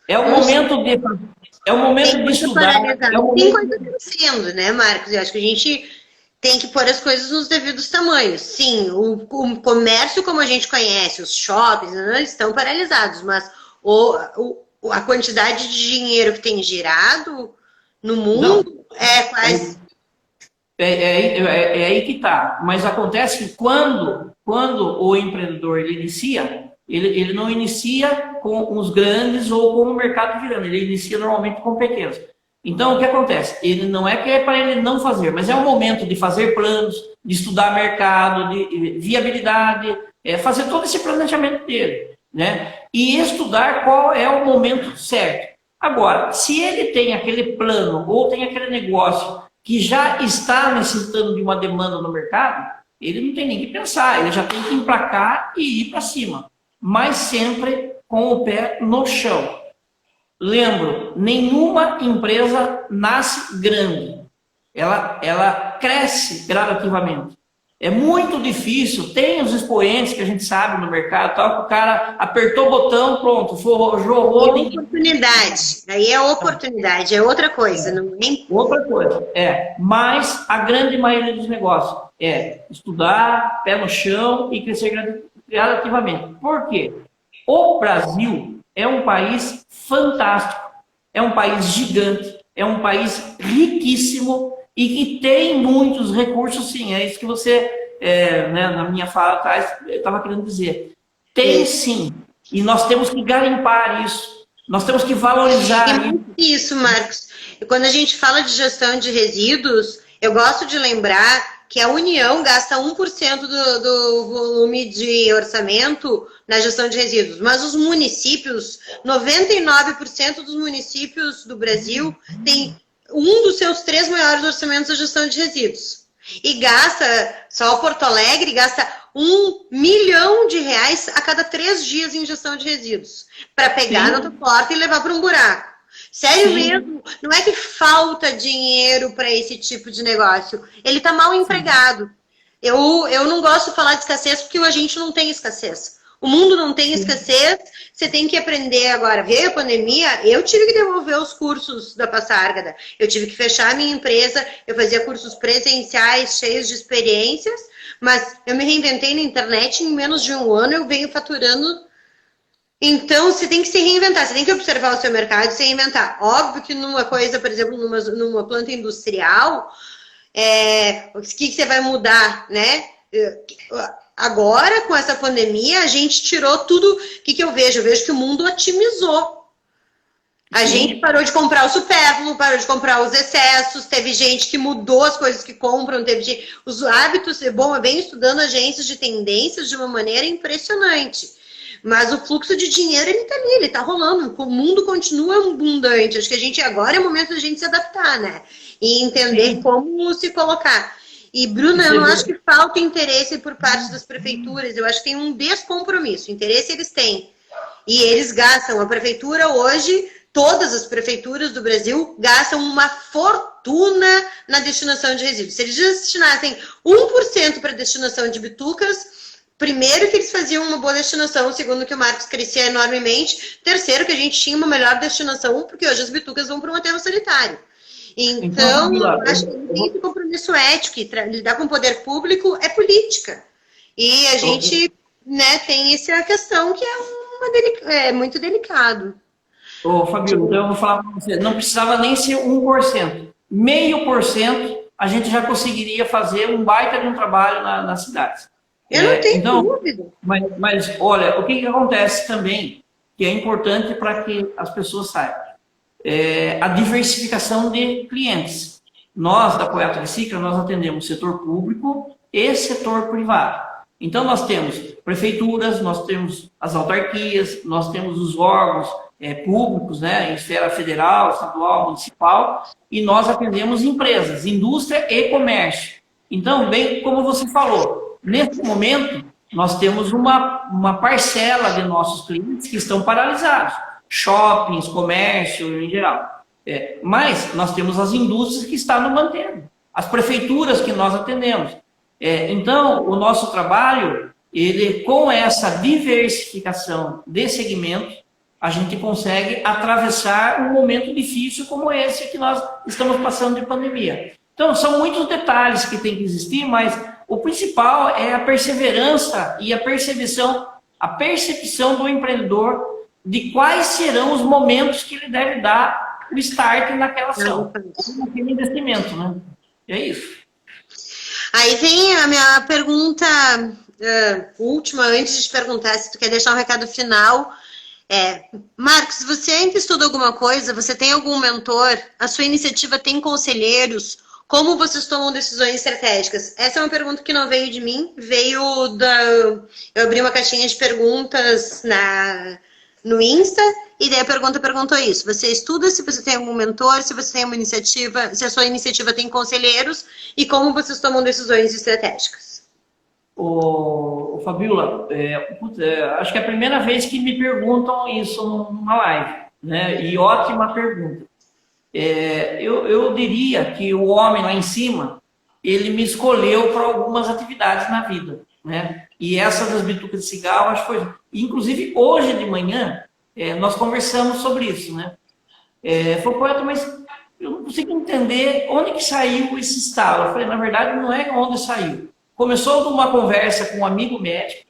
é o momento de estudar.
Tem coisa acontecendo, né, Marcos? Eu acho que a gente tem que pôr as coisas nos devidos tamanhos. Sim, o comércio como a gente conhece, os shoppings, não estão paralisados, mas a quantidade de dinheiro que tem girado no mundo é quase...
É aí que está. Mas acontece que quando o empreendedor ele inicia, ele não inicia com os grandes ou com o mercado girando, ele inicia normalmente com pequenos. Então, o que acontece? Ele não é que é para ele não fazer, mas é o momento de fazer planos, de estudar mercado, de viabilidade, fazer todo esse planejamento dele, né? E estudar qual é o momento certo. Agora, se ele tem aquele plano ou tem aquele negócio que já está necessitando de uma demanda no mercado, ele não tem nem que pensar, ele já tem que emplacar e ir para cima. Mas sempre com o pé no chão. Lembro, nenhuma empresa nasce grande. Ela cresce gradativamente. É muito difícil, tem os expoentes que a gente sabe no mercado, tal, que o cara apertou o botão, pronto, jorrou.
É oportunidade, aí é oportunidade, é outra coisa. Não é...
Outra coisa, mas a grande maioria dos negócios é estudar, pé no chão e crescer gradativamente. Por quê? O Brasil é um país fantástico, é um país gigante, é um país riquíssimo e que tem muitos recursos, sim. É isso que você, na minha fala atrás, estava querendo dizer. Tem sim, e nós temos que garimpar isso, nós temos que valorizar
isso, Marcos. E quando a gente fala de gestão de resíduos, eu gosto de lembrar que a União gasta 1% do volume de orçamento na gestão de resíduos, mas os municípios, 99% dos municípios do Brasil tem um dos seus 3 maiores orçamentos da gestão de resíduos. E gasta, só Porto Alegre gasta R$1 milhão a cada 3 dias em gestão de resíduos, para pegar na tua porta e levar para um buraco. Sério mesmo, não é que falta dinheiro para esse tipo de negócio. Ele está mal empregado. Eu não gosto de falar de escassez porque a gente não tem escassez. O mundo não tem escassez, você tem que aprender agora. Veio a pandemia, eu tive que devolver os cursos da Passárgada, eu tive que fechar a minha empresa, eu fazia cursos presenciais, cheios de experiências, mas eu me reinventei na internet, em menos de um ano eu venho faturando. Então, você tem que se reinventar, você tem que observar o seu mercado e se reinventar. Óbvio que numa coisa, por exemplo, numa planta industrial, o que você vai mudar, né? Agora, com essa pandemia, a gente tirou tudo. O que eu vejo? Eu vejo que o mundo otimizou. A gente parou de comprar o supérfluo, parou de comprar os excessos, teve gente que mudou as coisas que compram, teve gente, os hábitos, bom, eu venho estudando agências de tendências de uma maneira impressionante. Mas o fluxo de dinheiro, ele tá ali, ele tá rolando. O mundo continua abundante. Acho que agora é o momento da gente se adaptar, né? E entender como se colocar. E, Bruna, eu não acho que falta interesse por parte das prefeituras. Eu acho que tem um descompromisso. Interesse eles têm. E eles gastam. A prefeitura hoje, todas as prefeituras do Brasil gastam uma fortuna na destinação de resíduos. Se eles destinassem 1% para destinação de bitucas, primeiro, que eles faziam uma boa destinação, segundo, que o Marcos crescia enormemente, terceiro, que a gente tinha uma melhor destinação, porque hoje as bitucas vão para um aterro sanitário. Então, acho que tem esse compromisso ético, e lidar com o poder público é política. E a gente, né, tem essa questão que é muito delicado.
Ô, Fabíola, então eu vou falar para você, não precisava nem ser 1%. 0,5% a gente já conseguiria fazer um baita de um trabalho nas cidades.
Eu não tenho dúvida.
Mas, olha, o que acontece também, que é importante para que as pessoas saibam, a diversificação de clientes. Nós, da Poeta Recicla, nós atendemos setor público e setor privado. Então, nós temos prefeituras, nós temos as autarquias, nós temos os órgãos públicos, né, em esfera federal, estadual, municipal, e nós atendemos empresas, indústria e comércio. Então, bem como você falou, nesse momento, nós temos uma parcela de nossos clientes que estão paralisados. Shoppings, comércio, em geral. Mas nós temos as indústrias que estão nos mantendo. As prefeituras que nós atendemos. Então, o nosso trabalho, com essa diversificação de segmentos, a gente consegue atravessar um momento difícil como esse que nós estamos passando de pandemia. Então, são muitos detalhes que tem que existir, mas o principal é a perseverança e a percepção do empreendedor de quais serão os momentos que ele deve dar o start naquela ação, naquele investimento, né? É isso.
Aí vem a minha pergunta última, antes de te perguntar se tu quer deixar um recado final. Marcos, você ainda estuda alguma coisa? Você tem algum mentor? A sua iniciativa tem conselheiros? Como vocês tomam decisões estratégicas? Essa é uma pergunta que não veio de mim, eu abri uma caixinha de perguntas no Insta, e daí a pergunta perguntou isso. Você estuda, se você tem algum mentor, se você tem uma iniciativa, se a sua iniciativa tem conselheiros, e como vocês tomam decisões estratégicas?
Ô, Fabíola, acho que é a primeira vez que me perguntam isso numa live, né? E ótima pergunta. Eu diria que o homem lá em cima, ele me escolheu para algumas atividades na vida, né? E essa das bitucas de cigarro, acho que foi... Inclusive, hoje de manhã, nós conversamos sobre isso, né? Falei, poeta, mas eu não consigo entender onde que saiu esse estalo. Eu falei, na verdade, não é onde saiu. Começou numa conversa com um amigo médico,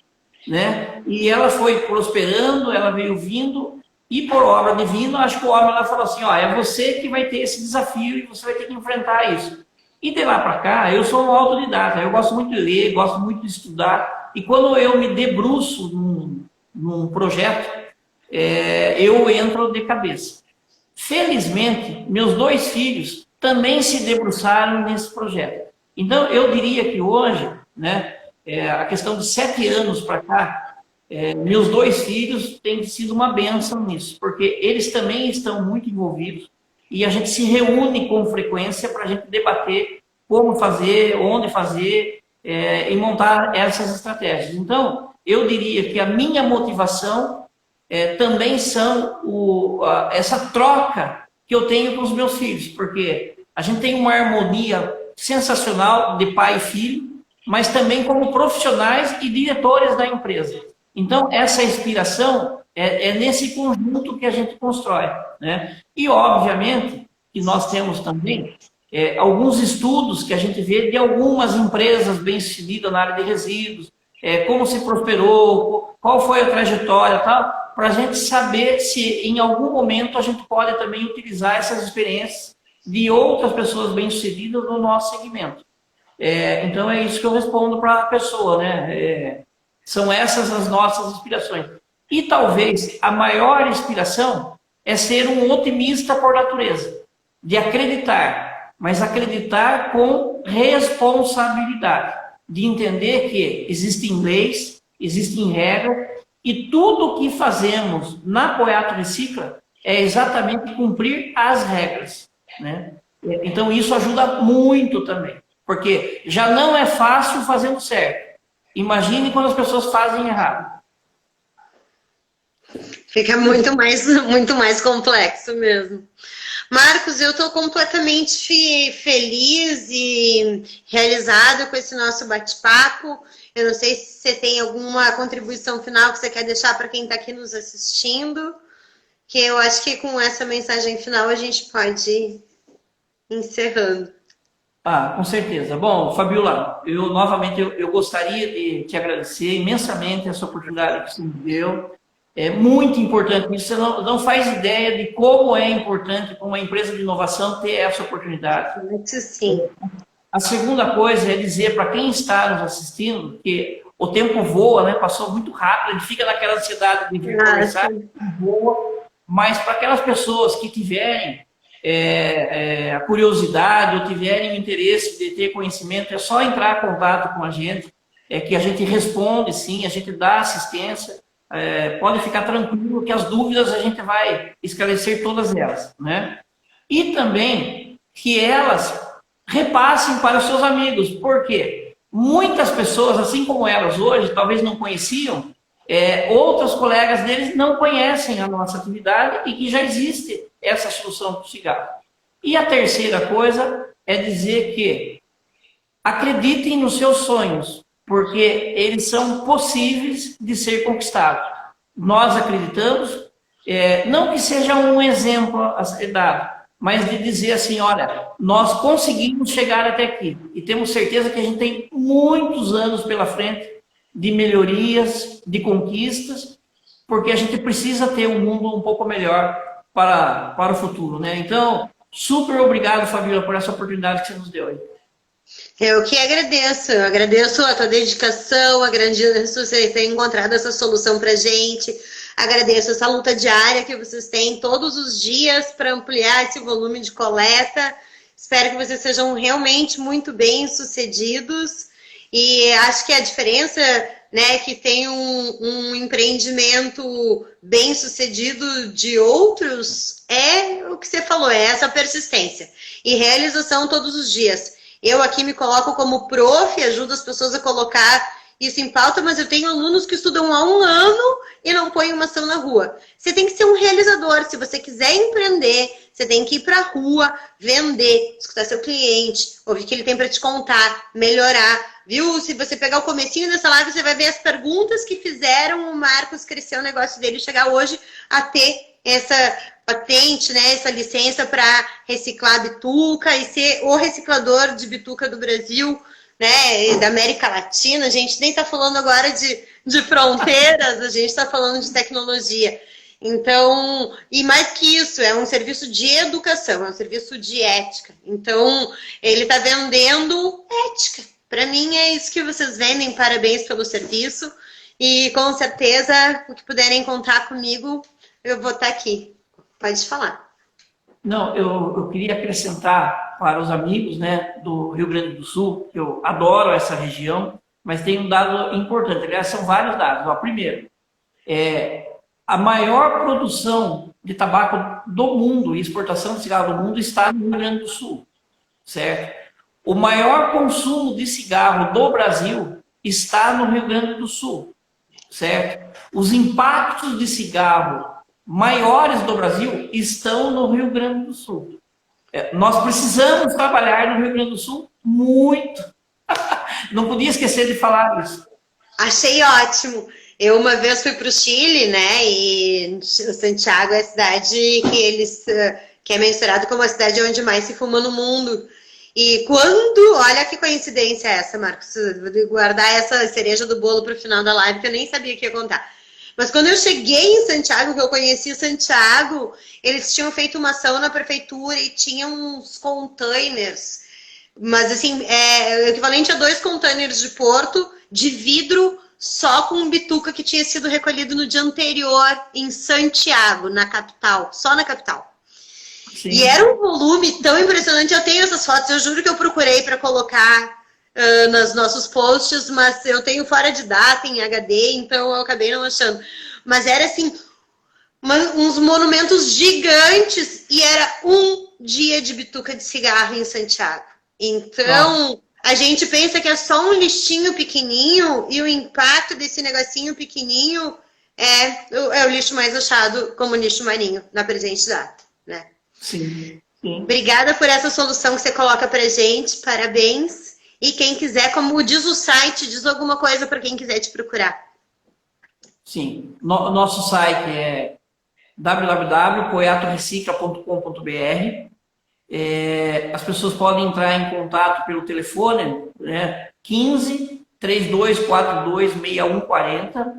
né? E ela foi prosperando, ela veio vindo, e por obra divina, acho que o homem lá falou assim, é você que vai ter esse desafio e você vai ter que enfrentar isso. E de lá para cá, eu sou um autodidata, eu gosto muito de ler, gosto muito de estudar, e quando eu me debruço num projeto, eu entro de cabeça. Felizmente, meus 2 filhos também se debruçaram nesse projeto. Então, eu diria que hoje, né, a questão de 7 anos para cá, meus 2 filhos têm sido uma bênção nisso, porque eles também estão muito envolvidos e a gente se reúne com frequência para a gente debater como fazer, onde fazer e montar essas estratégias. Então, eu diria que a minha motivação também são essa troca que eu tenho com os meus filhos, porque a gente tem uma harmonia sensacional de pai e filho, mas também como profissionais e diretores da empresa. Então, essa inspiração é nesse conjunto que a gente constrói, né? E, obviamente, que nós temos também alguns estudos que a gente vê de algumas empresas bem-sucedidas na área de resíduos, como se prosperou, qual foi a trajetória, tal, para a gente saber se em algum momento a gente pode também utilizar essas experiências de outras pessoas bem-sucedidas no nosso segmento. Então é isso que eu respondo para a pessoa, né? São essas as nossas inspirações. E talvez a maior inspiração é ser um otimista por natureza, de acreditar, mas acreditar com responsabilidade, de entender que existem leis, existem regras, e tudo o que fazemos na Poiato Recicla é exatamente cumprir as regras, né? Então isso ajuda muito também, porque já não é fácil fazendo certo. Imagine quando as pessoas fazem errado.
Fica muito mais complexo mesmo. Marcos, eu estou completamente feliz e realizada com esse nosso bate-papo. Eu não sei se você tem alguma contribuição final que você quer deixar para quem está aqui nos assistindo, que eu acho que com essa mensagem final a gente pode ir encerrando.
Com certeza. Bom, Fabiola, novamente eu gostaria de te agradecer imensamente essa oportunidade que você me deu. É muito importante isso. Você não faz ideia de como é importante para uma empresa de inovação ter essa oportunidade.
Muito sim.
A segunda coisa é dizer para quem está nos assistindo que o tempo voa, né? Passou muito rápido, a gente fica naquela ansiedade de vir conversar, voa, mas para aquelas pessoas que tiverem a curiosidade ou tiverem o interesse de ter conhecimento, é só entrar em contato com a gente, que a gente responde sim, a gente dá assistência. Pode ficar tranquilo que as dúvidas a gente vai esclarecer todas elas, né? E também que elas repassem para os seus amigos, porque muitas pessoas, assim como elas hoje, talvez não conheciam, outros colegas deles não conhecem a nossa atividade e que já existe essa solução para o cigarro. E a terceira coisa é dizer que acreditem nos seus sonhos, porque eles são possíveis de ser conquistados. Nós acreditamos, não que seja um exemplo a ser dado, mas de dizer assim, olha, nós conseguimos chegar até aqui e temos certeza que a gente tem muitos anos pela frente de melhorias, de conquistas, porque a gente precisa ter um mundo um pouco melhor para o futuro, né? Então, super obrigado, Fabiola, por essa oportunidade que você nos deu aí.
Eu que agradeço, eu agradeço a tua dedicação, agradeço você ter encontrado essa solução pra gente, agradeço essa luta diária que vocês têm todos os dias para ampliar esse volume de coleta. Espero que vocês sejam realmente muito bem sucedidos e acho que a diferença, né, que tem um empreendimento bem sucedido de outros é o que você falou, é essa persistência e realização todos os dias. Eu aqui me coloco como prof, ajudo as pessoas a colocar isso em pauta, mas eu tenho alunos que estudam há 1 ano e não põem uma ação na rua. Você tem que ser um realizador. Se você quiser empreender, você tem que ir para a rua, vender, escutar seu cliente, ouvir o que ele tem para te contar, melhorar. Viu? Se você pegar o comecinho dessa live, você vai ver as perguntas que fizeram o Marcos crescer o negócio dele e chegar hoje a ter essa patente, né, essa licença para reciclar bituca e ser o reciclador de bituca do Brasil, né, e da América Latina. A gente nem está falando agora de fronteiras, a gente está falando de tecnologia. Então, e mais que isso, é um serviço de educação, é um serviço de ética. Então, ele está vendendo ética. Para mim, é isso que vocês vendem. Parabéns pelo serviço. E, com certeza, o que puderem contar comigo, eu vou estar aqui. Pode falar.
Não, eu queria acrescentar para os amigos, né, do Rio Grande do Sul, que eu adoro essa região, mas tem um dado importante. Aliás, são vários dados. Ó, primeiro, a maior produção de tabaco do mundo e exportação de cigarro do mundo está no Rio Grande do Sul, certo? O maior consumo de cigarro do Brasil está no Rio Grande do Sul, certo? Os impactos de cigarro maiores do Brasil estão no Rio Grande do Sul. Nós precisamos trabalhar no Rio Grande do Sul muito. Não podia esquecer de falar isso.
Achei ótimo. Eu uma vez fui para o Chile, né? E Santiago é a cidade que que é mensurado como a cidade onde mais se fuma no mundo. E olha que coincidência essa, Marcos, vou guardar essa cereja do bolo para o final da live, que eu nem sabia que ia contar. Mas quando eu cheguei em Santiago, que eu conheci Santiago, eles tinham feito uma ação na prefeitura e tinham uns containers, mas assim, é o equivalente a 2 containers de porto, de vidro, só com bituca que tinha sido recolhido no dia anterior em Santiago, na capital, só na capital.
Sim.
E era um volume tão impressionante. Eu tenho essas fotos, eu juro que eu procurei para colocar nos nossos posts, mas eu tenho fora de data em HD, então eu acabei não achando. Mas era assim, uns monumentos gigantes e era um dia de bituca de cigarro em Santiago. Então, a gente pensa que é só um lixinho pequenininho e o impacto desse negocinho pequenininho é o lixo mais achado como lixo marinho na presente data, né?
Sim, sim.
Obrigada por essa solução que você coloca pra gente, parabéns. E quem quiser, como diz o site, diz alguma coisa para quem quiser te procurar.
Sim, nosso site é www.poiatorecicla.com.br. As pessoas podem entrar em contato pelo telefone, né, 15 3242 6140.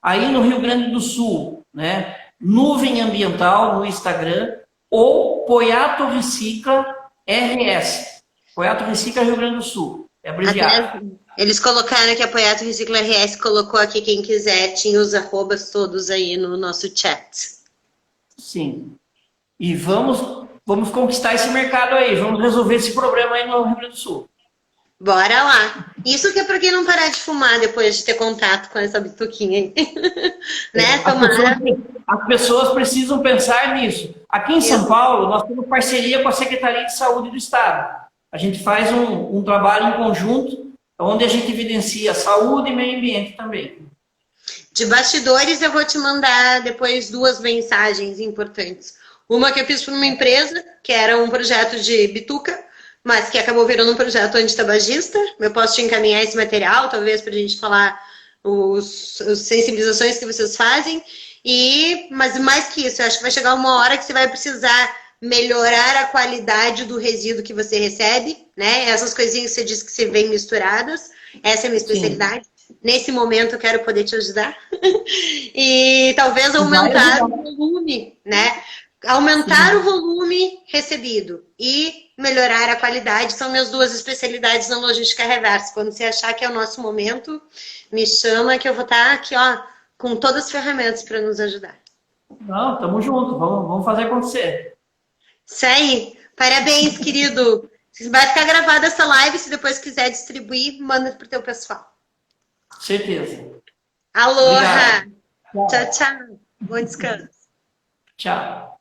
Aí no Rio Grande do Sul, né, Nuvem Ambiental no Instagram ou Poiato Recicla RS. Poiato Recicla Rio Grande do Sul. É abreviado.
Eles colocaram que a Poiato Recicla RS, colocou aqui quem quiser, tinha os arrobas todos aí no nosso chat.
Sim. E vamos conquistar esse mercado aí, vamos resolver esse problema aí no Rio Grande do Sul.
Bora lá. Isso que é pra quem não parar de fumar depois de ter contato com essa bituquinha aí. Né?
As pessoas precisam pensar nisso. Aqui em São Paulo, nós temos parceria com a Secretaria de Saúde do Estado. A gente faz um trabalho em conjunto, onde a gente evidencia saúde e meio ambiente também.
De bastidores, eu vou te mandar depois 2 mensagens importantes. Uma que eu fiz para uma empresa, que era um projeto de bituca, mas que acabou virando um projeto antitabagista. Eu posso te encaminhar esse material, talvez, para a gente falar as sensibilizações que vocês fazem. Mas mais que isso, eu acho que vai chegar uma hora que você vai precisar melhorar a qualidade do resíduo que você recebe, né? Essas coisinhas que você diz que você vem misturadas. Essa é a minha especialidade. Sim. Nesse momento eu quero poder te ajudar. E talvez aumentar o volume, né? Aumentar o volume recebido e melhorar a qualidade são minhas 2 especialidades na logística reversa. Quando você achar que é o nosso momento, me chama que eu vou estar aqui, ó, com todas as ferramentas para nos ajudar.
Não, tamo junto, vamos fazer acontecer.
Isso aí. Parabéns, querido. Vai ficar gravada essa live, se depois quiser distribuir, manda pro teu pessoal.
Certeza.
Aloha. Tchau, tchau. Bom descanso.
Tchau.